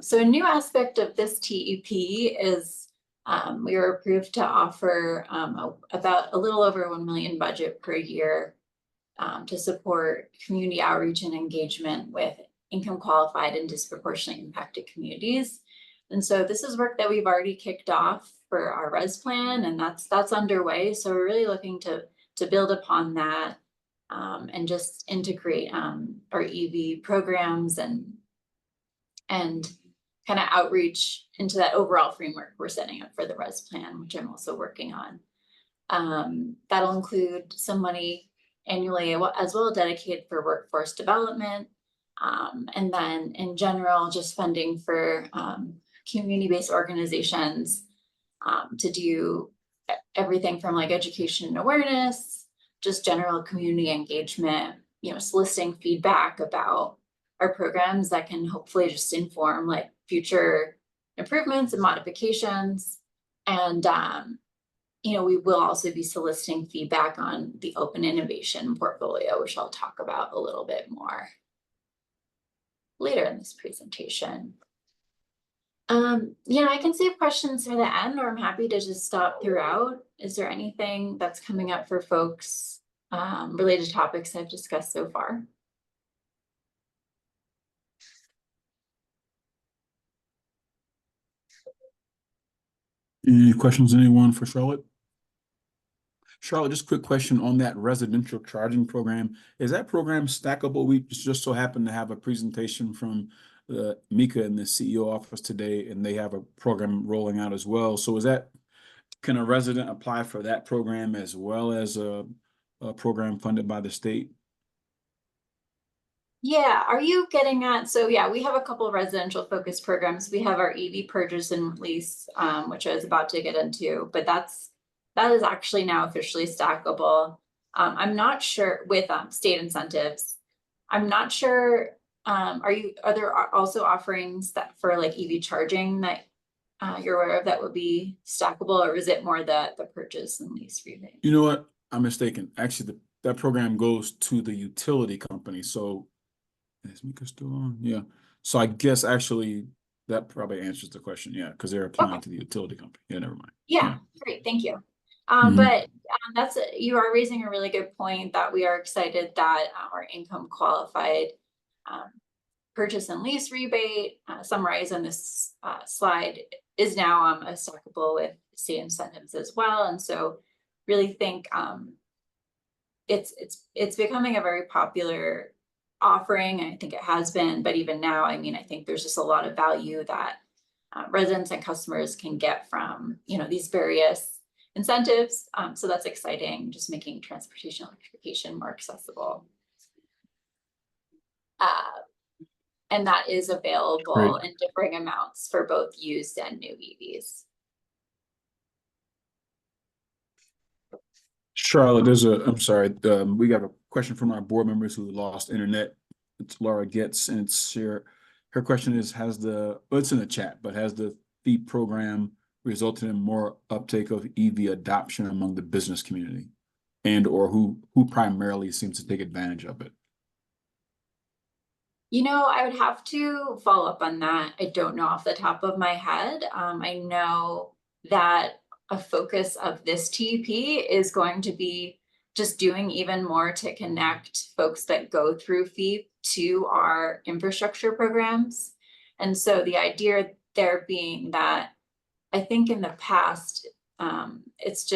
So a new aspect of this TEP is we were approved to offer about a little over $1 million budget per year to support community outreach and engagement with income qualified and disproportionately impacted communities. And so this is work that we've already kicked off for our res plan, and that's underway. So we're really looking to build upon that and just integrate our EV programs and kind of outreach into that overall framework we're setting up for the res plan, which I'm also working on. That'll include some money annually as well dedicated for workforce development. And then in general, just funding for community-based organizations to do everything from like education and awareness, just general community engagement, soliciting feedback about our programs that can hopefully just inform like future improvements and modifications. And we will also be soliciting feedback on the open innovation portfolio, which I'll talk about a little bit more later in this presentation. Yeah, I can save questions for the end, or I'm happy to just stop throughout. Is there anything that's coming up for folks related to topics I've discussed so far? Any questions, anyone for Charlotte? Charlotte, just a quick question on that residential charging program. Is that program stackable? We just so happen to have a presentation from Mika in the CEO office today, and they have a program rolling out as well. So can a resident apply for that program as well as a program funded by the state? Yeah, are you getting at, so yeah, we have a couple of residential focused programs. We have our EV purchase and lease, which I was about to get into, but that is actually now officially stackable. I'm not sure with state incentives. I'm not sure, are there also offerings that for like EV charging that you're aware of that would be stackable, or is it more the purchase and lease rebate? You know what? I'm mistaken. Actually, that program goes to the utility company. So is Mika still on? Yeah. So I guess actually that probably answers the question. Yeah, because they're applying to the utility company. Yeah, never mind. Yeah, great, thank you. Mhm. But you are raising a really good point that we are excited that our income qualified purchase and lease rebate summarized on this slide is now stackable with state incentives as well. And so really think it's becoming a very popular offering. I think it has been, but even now, I mean, I think there's just a lot of value that residents and customers can get from, these various incentives. So that's exciting, just making transportation electrification more accessible. And that is available in differing amounts for both used and new EVs. Charlotte, I'm sorry, we got a question from our board members who lost internet. It's Laura Getz, and her question is, it's in the chat, but has the FEEP program resulted in more uptake of EV adoption among the business community, and or who primarily seems to take advantage of it? I would have to follow up on that. I don't know off the top of my head. I know that a focus of this TEP is going to be just doing even more to connect folks that go through FEEP to our infrastructure programs. And so the idea there being that I think in the past, it's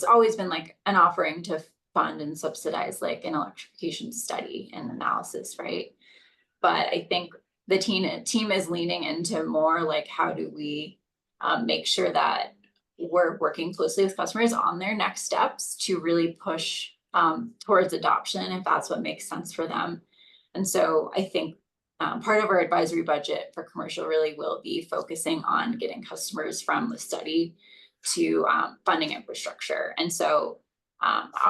always been like an offering to fund and subsidize like an electrification study and analysis, right? But I think the team is leaning into more like, how do we make sure that we're working closely with customers on their next steps to really push towards adoption, if that's what makes sense for them. And so I think part of our advisory budget for commercial really will be focusing on getting customers from the study to funding infrastructure. And so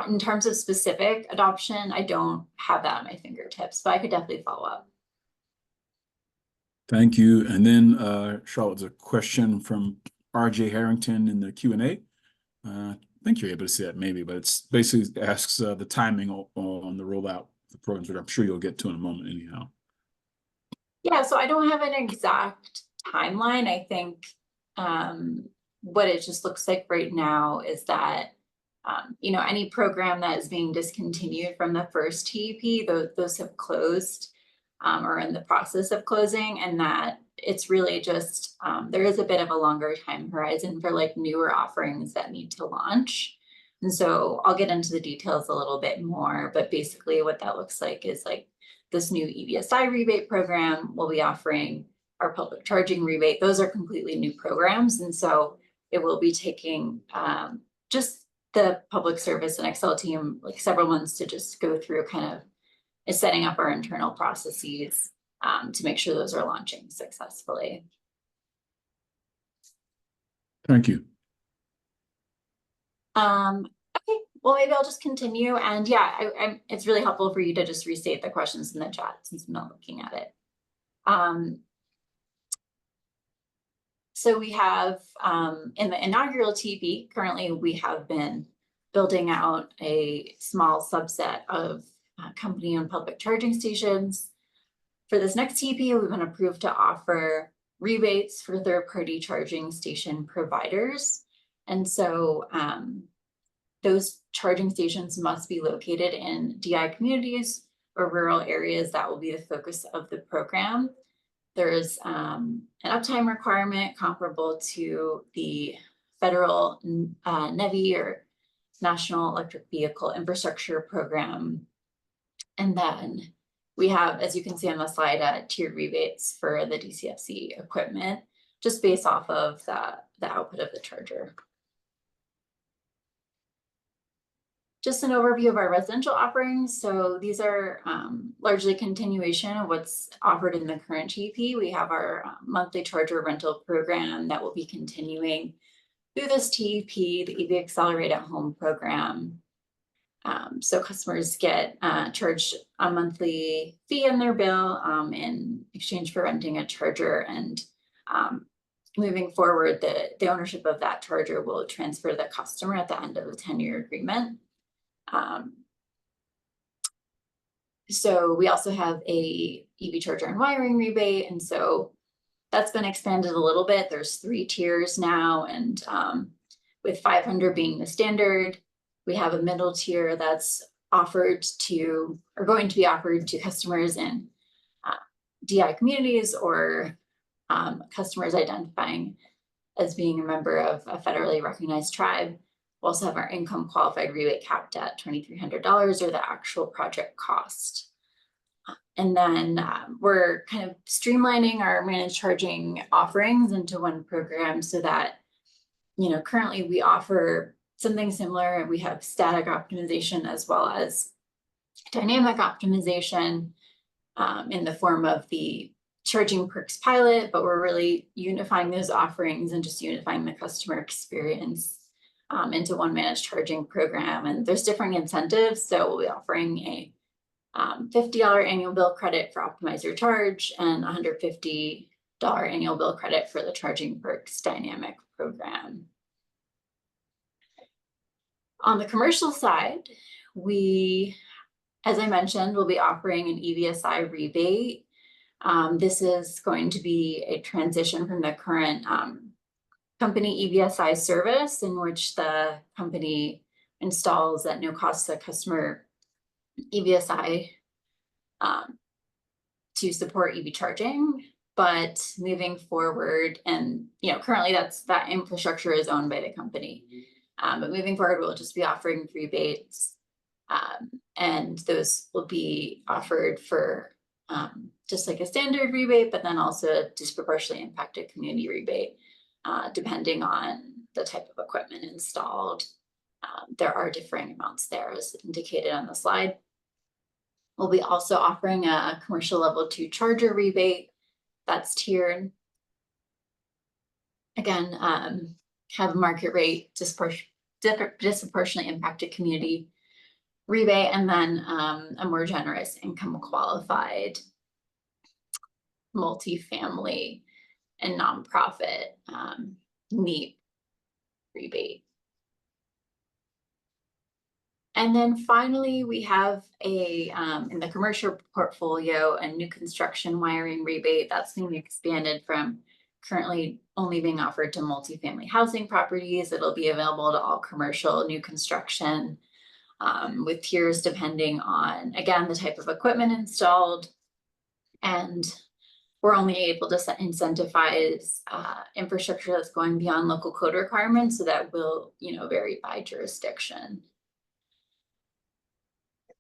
in terms of specific adoption, I don't have that at my fingertips, but I could definitely follow up. Thank you. And then Charlotte, there's a question from RJ Harrington in the Q&A. I think you're able to see that maybe, but it's basically asks the timing on the rollout of the programs, which I'm sure you'll get to in a moment anyhow. Yeah, so I don't have an exact timeline. I think what it just looks like right now is that any program that is being discontinued from the first TEP, those have closed or in the process of closing, and that it's really just there is a bit of a longer time horizon for like newer offerings that need to launch. And so I'll get into the details a little bit more, but basically what that looks like is like this new EVSI rebate program. We'll be offering our public charging rebate. Those are completely new programs, and so it will be taking just the public service and Excel team like several months to just go through kind of setting up our internal processes to make sure those are launching successfully. Thank you. Okay, well, maybe I'll just continue. And yeah, it's really helpful for you to just restate the questions in the chat since I'm not looking at it. So we have in the inaugural TEP, currently we have been building out a small subset of company-owned public charging stations. For this next TP, we've been approved to offer rebates for third-party charging station providers. And so those charging stations must be located in DI communities or rural areas. That will be the focus of the program. There's an uptime requirement comparable to the federal NEVI or National Electric Vehicle Infrastructure Program. And then we have, as you can see on the slide, tiered rebates for the DCFC equipment, just based off of the output of the charger. Just an overview of our residential offerings. So these are largely continuation of what's offered in the current TP. We have our monthly charger rental program that will be continuing through this TP, the EV Accelerate at Home program. So customers get charged a monthly fee in their bill in exchange for renting a charger. And moving forward, the ownership of that charger will transfer to the customer at the end of a 10-year agreement. So we also have a EV charger and wiring rebate, and so that's been expanded a little bit. There's 3 tiers now, and with 500 being the standard, we have a middle tier that's offered to, or going to be offered to customers in DI communities or customers identifying as being a member of a federally recognized tribe. We also have our income qualified rebate capped at $2,300 or the actual project cost. And then we're kind of streamlining our managed charging offerings into one program so that, you know, currently we offer something similar. We have static optimization as well as dynamic optimization in the form of the Charging Perks pilot, but we're really unifying those offerings and just unifying the customer experience into one managed charging program. And there's different incentives. So we'll be offering a $50 annual bill credit for Optimize Your Charge and $150 annual bill credit for the Charging Perks dynamic program. On the commercial side, we, as I mentioned, will be offering an EVSI rebate. This is going to be a transition from the current company EVSI service, in which the company installs at no cost to the customer EVSI to support EV charging. But moving forward, and you know, currently that infrastructure is owned by the company. But moving forward, we'll just be offering rebates, and those will be offered for just like a standard rebate, but then also a disproportionately impacted community rebate, depending on the type of equipment installed. There are differing amounts there as indicated on the slide. We'll be also offering a commercial level 2 charger rebate that's tiered. Again, have a market rate disproportionately impacted community rebate, and then a more generous income qualified multifamily and nonprofit NEEP rebate. And then finally, we have a in the commercial portfolio, a new construction wiring rebate that's being expanded from currently only being offered to multifamily housing properties. It'll be available to all commercial new construction with tiers depending on, again, the type of equipment installed. And we're only able to incentivize infrastructure that's going beyond local code requirements, so that will, you know, vary by jurisdiction.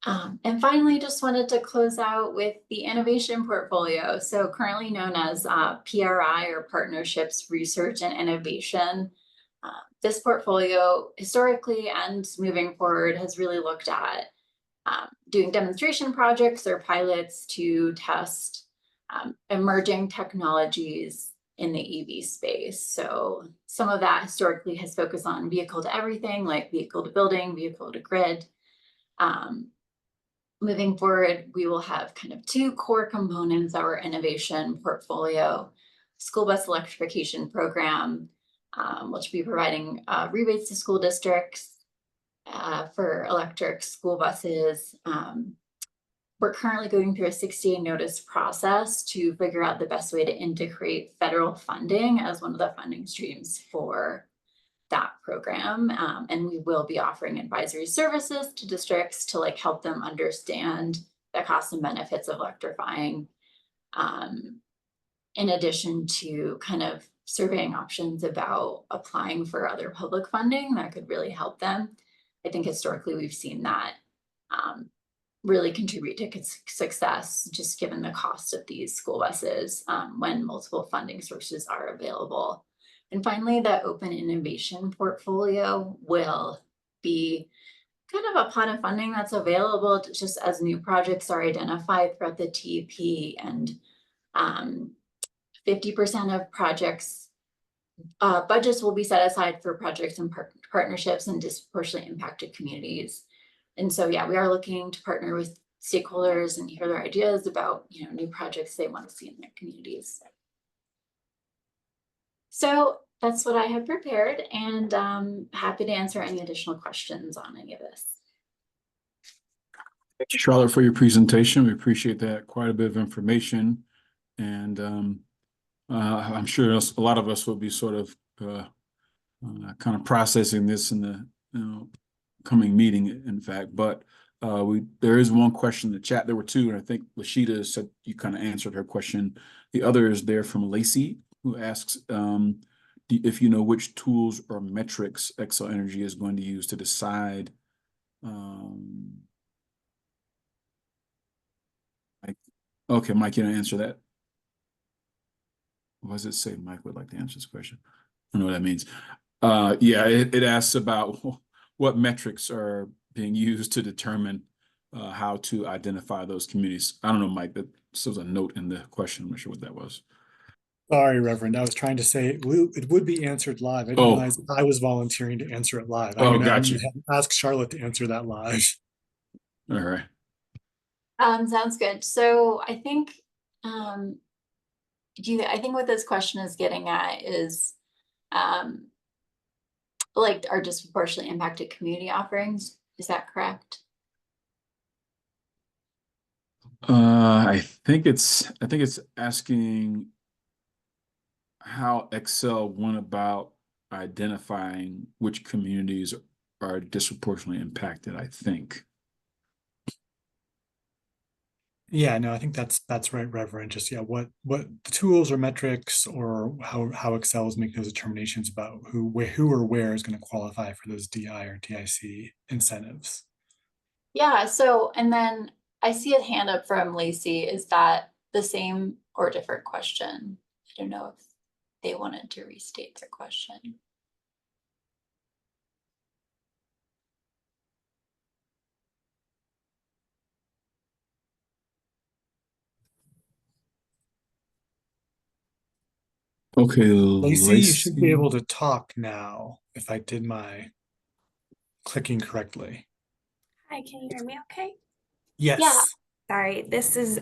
And finally, just wanted to close out with the innovation portfolio. So currently known as PRI, or Partnerships, Research and Innovation. This portfolio historically and moving forward has really looked at doing demonstration projects or pilots to test emerging technologies in the EV space. So some of that historically has focused on vehicle to everything, like vehicle to building, vehicle to grid. Moving forward, we will have kind of 2 core components of our innovation portfolio: school bus electrification program, which will be providing rebates to school districts for electric school buses, we're currently going through a 60-day notice process to figure out the best way to integrate federal funding as one of the funding streams for that program. And we will be offering advisory services to districts to like help them understand the costs and benefits of electrifying, in addition to kind of surveying options about applying for other public funding that could really help them. I think historically we've seen that really contribute to success, just given the cost of these school buses when multiple funding sources are available. And finally, the open innovation portfolio will be kind of a pot of funding that's available just as new projects are identified throughout the TEP, and 50% of projects budgets will be set aside for projects and partnerships and disproportionately impacted communities. And so, yeah, we are looking to partner with stakeholders and hear their ideas about, you know, new projects they want to see in their communities. So that's what I have prepared, and happy to answer any additional questions on any of this. Thank you, Charlotte, for your presentation. We appreciate that. Quite a bit of information. And I'm sure a lot of us will be sort of kind of processing this in the coming meeting, in fact. But there is one question in the chat. There were two, and I think Lashida said you kind of answered her question. The other is there from Lacey, who asks if you know which tools or metrics Xcel Energy is going to use to decide okay, Mike, you don't answer that. What does it say? Mike would like to answer this question. I don't know what that means. Yeah, it asks about what metrics are being used to determine how to identify those communities. I don't know, Mike, that was a note in the question. I'm not sure what that was. Sorry, Reverend. I was trying to say it would be answered live. I didn't realize I was volunteering to answer it live. I'm gotcha. Ask Charlotte to answer that live. All right. Sounds good. So I think I think what this question is getting at is like our disproportionately impacted community offerings. Is that correct? I think it's asking how Xcel went about identifying which communities are disproportionately impacted, I think. Yeah, no, I think that's right, Reverend. Just what the tools or metrics or how Xcel is making those determinations about who or where is going to qualify for those DI or DIC incentives. Yeah, so and then I see a hand up from Lacey. Is that the same or different question? I don't know if they wanted to restate their question. Okay, Lacey, you should be able to talk now if I did my clicking correctly. Hi, can you hear me okay? Yes. Yeah. Sorry, this is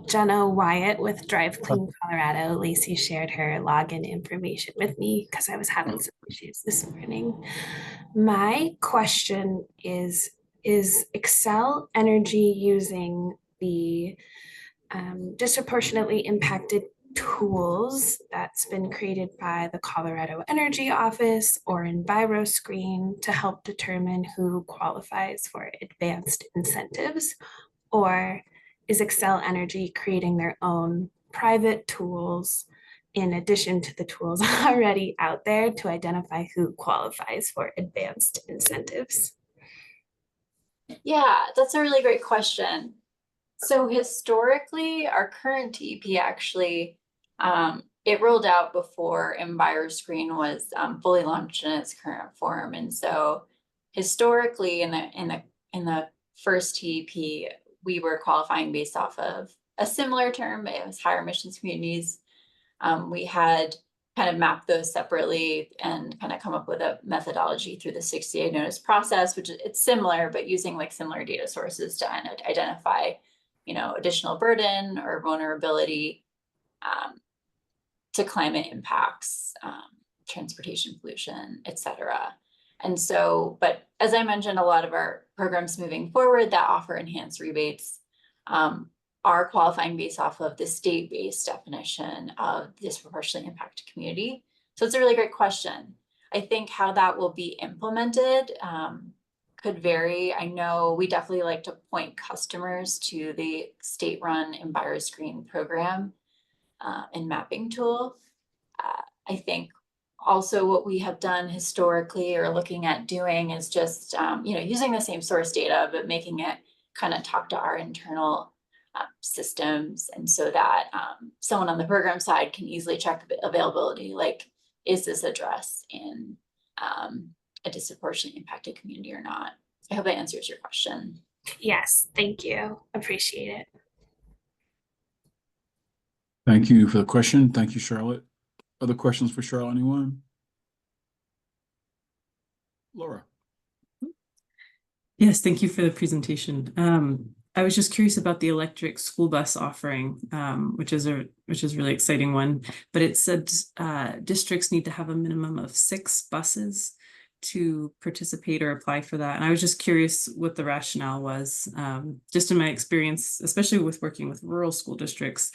Jenna Wyatt with Drive Clean Colorado. Lacey shared her login information with me because I was having some issues this morning. My question is Xcel Energy using the disproportionately impacted tools that's been created by the Colorado Energy Office or EnviroScreen to help determine who qualifies for advanced incentives? Or is Xcel Energy creating their own private tools in addition to the tools already out there to identify who qualifies for advanced incentives? Yeah, that's a really great question. So historically, our current TEP actually, it rolled out before EnviroScreen was fully launched in its current form. And so historically in the first TEP, we were qualifying based off of a similar term. It was higher emissions communities. We had kind of mapped those separately and kind of come up with a methodology through the 60-day notice process, which it's similar, but using like similar data sources to identify, you know, additional burden or vulnerability to climate impacts, transportation pollution, et cetera. And so, but as I mentioned, a lot of our programs moving forward that offer enhanced rebates are qualifying based off of the state-based definition of disproportionately impacted community. So it's a really great question. I think how that will be implemented could vary. I know we definitely like to point customers to the state-run EnviroScreen program and mapping tool. I think also what we have done historically or looking at doing is just, using the same source data, but making it kind of talk to our internal systems. And so that someone on the program side can easily check availability, like, is this address in a disproportionately impacted community or not? I hope that answers your question. Yes, thank you. Appreciate it. Thank you for the question. Thank you, Charlotte. Other questions for Charlotte, anyone? Laura. Yes, thank you for the presentation. I was just curious about the electric school bus offering, which is a really exciting one. But it said districts need to have a minimum of 6 buses to participate or apply for that. And I was just curious what the rationale was. Just in my experience, especially with working with rural school districts,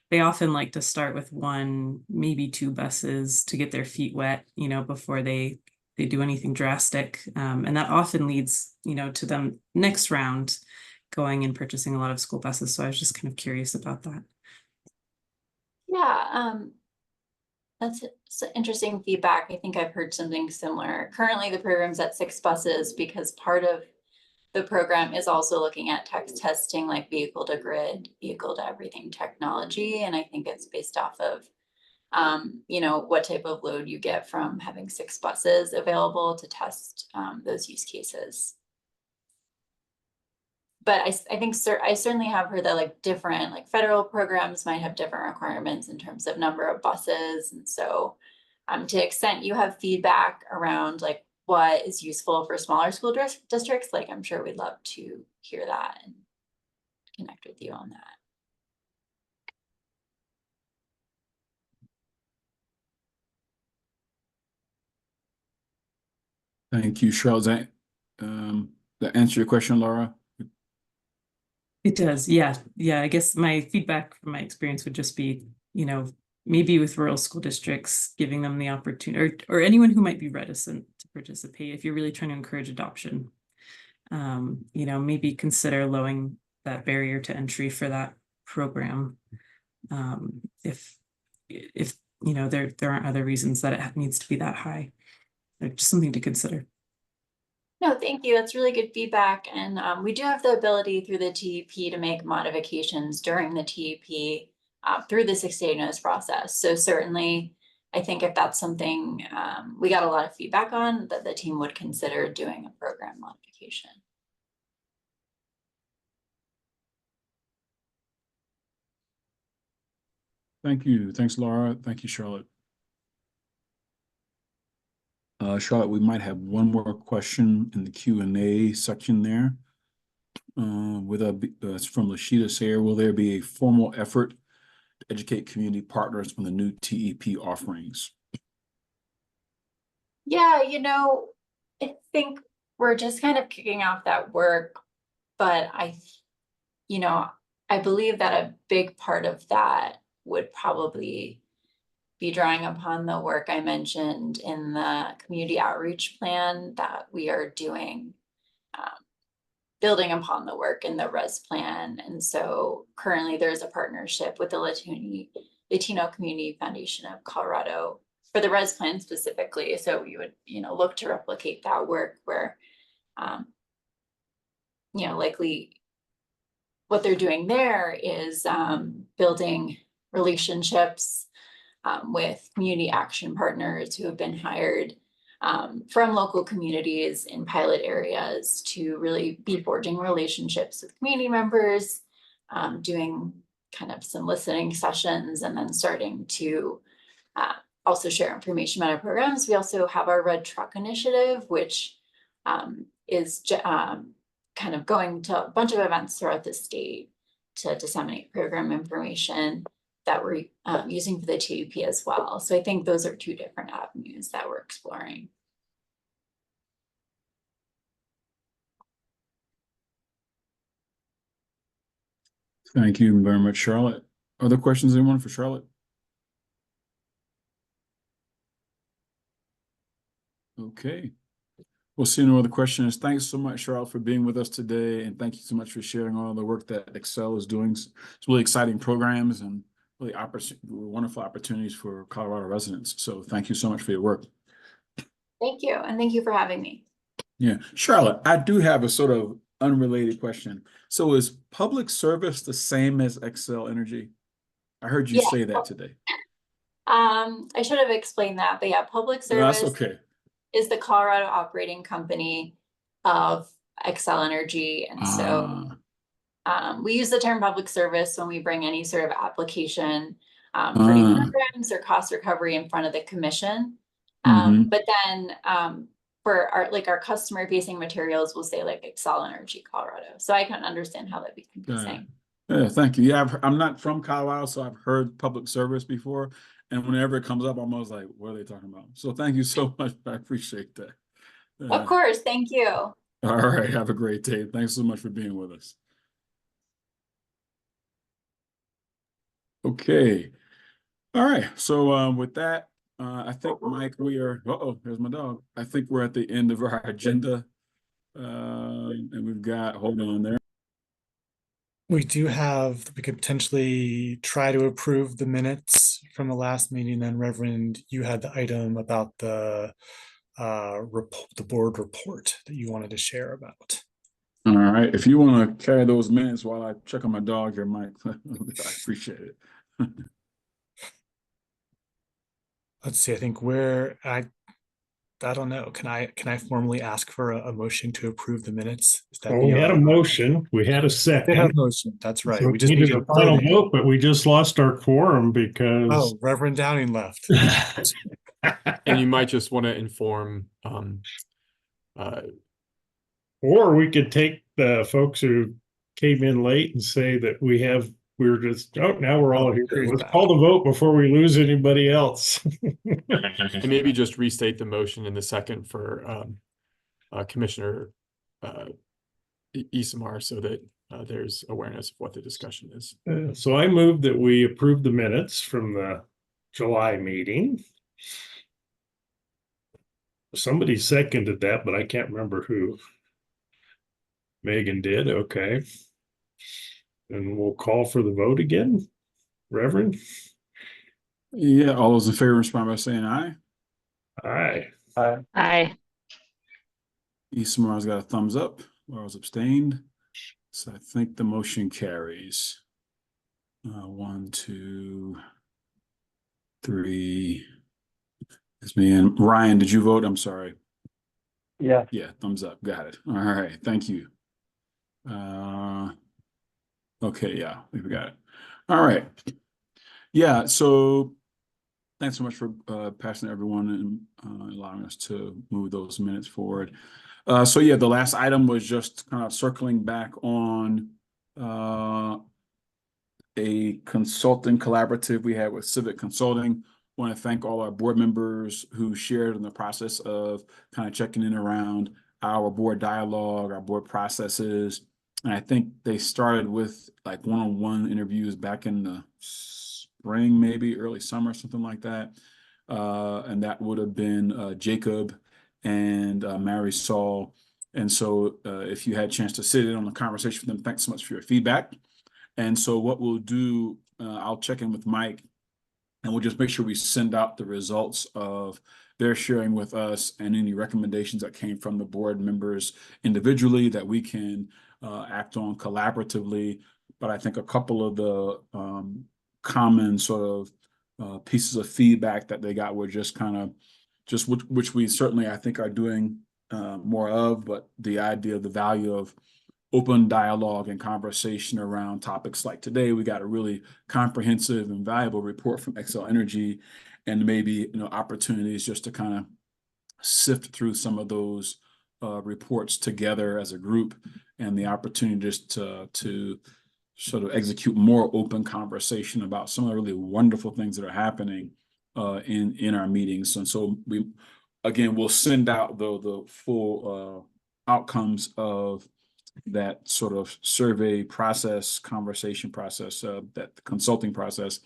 they often like to start with 1, maybe 2 buses to get their feet wet, before they do anything drastic. And that often leads, to them next round going and purchasing a lot of school buses. So I was just kind of curious about that. Yeah, that's interesting feedback. I think I've heard something similar. Currently, the program's at 6 buses because part of the program is also looking at testing like vehicle to grid, vehicle to everything technology. And I think it's based off of what type of load you get from having 6 buses available to test those use cases. But I think I certainly have heard that like different federal programs might have different requirements in terms of number of buses. And so to the extent you have feedback around like what is useful for smaller school districts, like I'm sure we'd love to hear that and connect with you on that. Thank you, Charlotte. That answer your question, Laura? It does. Yeah. Yeah. I guess my feedback from my experience would just be, maybe with rural school districts, giving them the opportunity or anyone who might be reticent to participate, if you're really trying to encourage adoption, maybe consider lowering that barrier to entry for that program. If there aren't other reasons that it needs to be that high, just something to consider. No, thank you. That's really good feedback. And we do have the ability through the TEP to make modifications during the TEP through the 60-day notice process. So certainly, I think if that's something we got a lot of feedback on, that the team would consider doing a program modification. Thank you. Thanks, Laura. Thank you, Charlotte. Charlotte, we might have one more question in the Q&A section there. It's from Lashida Sayer. Will there be a formal effort to educate community partners on the new TEP offerings? Yeah, I think we're just kind of kicking off that work, but I believe that a big part of that would probably be drawing upon the work I mentioned in the community outreach plan that we are doing, building upon the work in the RES plan. And so currently there's a partnership with the Latino Community Foundation of Colorado for the RES plan specifically. So we would, look to replicate that work where, likely what they're doing there is building relationships with community action partners who have been hired from local communities in pilot areas to really be forging relationships with community members, doing kind of some listening sessions, and then starting to also share information about our programs. We also have our Red Truck Initiative, which is kind of going to a bunch of events throughout the state to disseminate program information that we're using for the TEP as well. So I think those are 2 different avenues that we're exploring. Thank you very much, Charlotte. Other questions, anyone for Charlotte? Okay. We'll see no other questions. Thanks so much, Charlotte, for being with us today. And thank you so much for sharing all the work that Excel is doing. It's really exciting programs and really wonderful opportunities for Colorado residents. So thank you so much for your work. Thank you. And thank you for having me. Yeah. Charlotte, I do have a sort of unrelated question. So is public service the same as Excel Energy? I heard you say that today. I should have explained that, but yeah, public No, that's service okay. is the Colorado operating company of Excel Energy. And so we use the term public service when we bring any sort of application for new programs or cost recovery in front of the commission. But then for our customer facing materials, we'll say like Excel Energy Colorado. So I can understand how that'd be confusing. Yeah, thank you. Yeah, I'm not from Colorado, so I've heard public service before. And whenever it comes up, I'm always like, what are they talking about? So thank you so much. I appreciate that. Of course. Thank you. All right. Have a great day. Thanks so much for being with us. Okay. All right. So with that, I think, Mike, we are, there's my dog. I think we're at the end of our agenda. And we've got, hold on there. We could potentially try to approve the minutes from the last meeting. Then Reverend, you had the item about the board report that you wanted to share about. All right. If you want to carry those minutes while I check on my dog here, Mike, I appreciate it. Let's see. I think I don't know. Can I formally ask for a motion to approve the minutes? We had a motion. We had a second. We had a motion. That's right. So we just needed a final vote, but we just lost our quorum because Reverend Downing left. And you might just want to inform or we could take the folks who came in late and say that now we're all here. Let's call the vote before we lose anybody else. And maybe just restate the motion in the second for Commissioner Isamar so that there's awareness of what the discussion is. So I move that we approve the minutes from the July meeting. Somebody seconded that, but I can't remember who. Megan did. Okay. And we'll call for the vote again. Reverend? Yeah, all those in favor respond by saying aye. Aye. Aye. Aye. Isamar's got a thumbs up. Laura's abstained. So I think the motion carries. 1, 2, 3. It's me and Ryan. Did you vote? I'm sorry. Yeah. Yeah, thumbs up. Got it. All right. Thank you. Okay, yeah, we've got it. All right. Yeah, so thanks so much for passing everyone and allowing us to move those minutes forward. So yeah, the last item was just kind of circling back on a consulting collaborative we had with Civic Consulting. I want to thank all our board members who shared in the process of kind of checking in around our board dialogue, our board processes. And I think they started with like one-on-one interviews back in the spring, maybe early summer, something like that. And that would have been Jacob and Marisol. And so if you had a chance to sit in on the conversation with them, thanks so much for your feedback. And so what we'll do, I'll check in with Mike and we'll just make sure we send out the results of their sharing with us and any recommendations that came from the board members individually that we can act on collaboratively. But I think a couple of the common sort of pieces of feedback that they got were just kind of which we certainly, I think, are doing more of, but the idea of the value of open dialogue and conversation around topics like today. We got a really comprehensive and valuable report from Excel Energy, and maybe opportunities just to kind of sift through some of those reports together as a group, and the opportunity just to sort of execute more open conversation about some of the really wonderful things that are happening in our meetings. And so we'll send out the full outcomes of that sort of survey process, conversation process, that consulting process,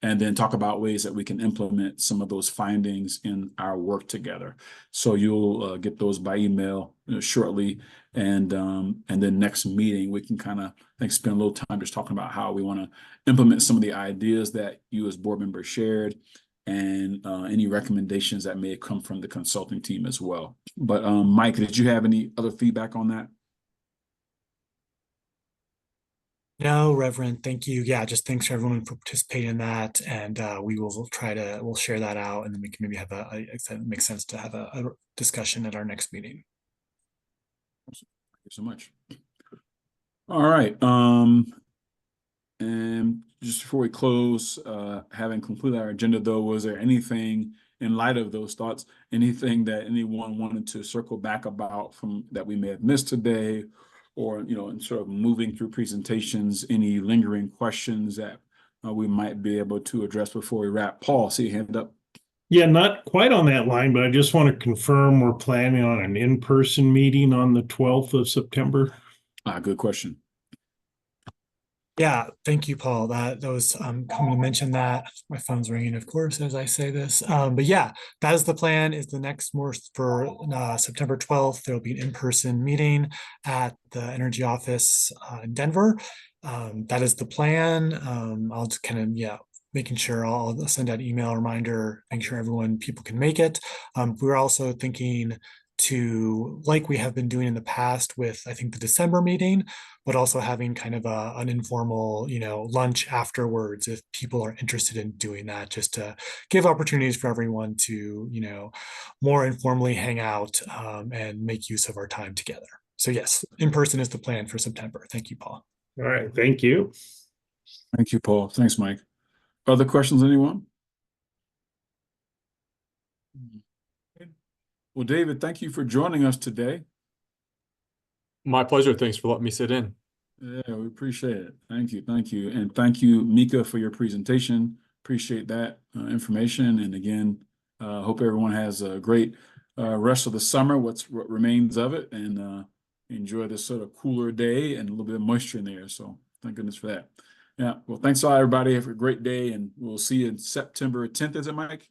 and then talk about ways that we can implement some of those findings in our work together. So you'll get those by email shortly, and then next meeting we can kind of, I think, spend a little time just talking about how we want to implement some of the ideas that you as board members shared, and any recommendations that may come from the consulting team as well. But Mike, did you have any other feedback on that? No, Reverend, thank you. Yeah, just thanks for everyone for participating in that. And we'll share that out, and then we can maybe have it makes sense to have a discussion at our next meeting. Awesome. Thank you so much. All right. And just before we close, having concluded our agenda though, was there anything in light of those thoughts, anything that anyone wanted to circle back about from that we may have missed today, or, in sort of moving through presentations, any lingering questions that we might be able to address before we wrap? Paul, see your hand up. Yeah, not quite on that line, but I just want to confirm we're planning on an in-person meeting on the 12th of September. Good question. Yeah, thank you, Paul. That was coming to mention that. My phone's ringing, of course, as I say this. But yeah, that is the plan. Is the next for September 12th. There will be an in-person meeting at the Energy Office in Denver. That is the plan. I'll just kind of making sure I'll send out an email reminder, making sure people can make it. We're also thinking to, like we have been doing in the past with, I think, the December meeting, but also having kind of an informal, lunch afterwards if people are interested in doing that, just to give opportunities for everyone to, more informally hang out and make use of our time together. So yes, in person is the plan for September. Thank you, Paul. All right, thank you. Thank you, Paul. Thanks, Mike. Other questions, anyone? Well, David, thank you for joining us today. My pleasure. Thanks for letting me sit in. Yeah, we appreciate it. Thank you. Thank you. And thank you, Mika, for your presentation. Appreciate that information. And again, hope everyone has a great rest of the summer, what remains of it, and enjoy this sort of cooler day and a little bit of moisture in there. So thank goodness for that. Yeah. Well, thanks a lot, everybody. Have a great day, and we'll see you in September 10th. Is it, Mike?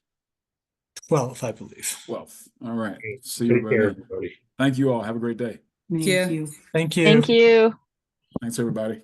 12th, I believe. 12th. All right. See you, everybody. Thank you all. Have a great day. Thank you. Thank you. Thank you. Thanks, everybody.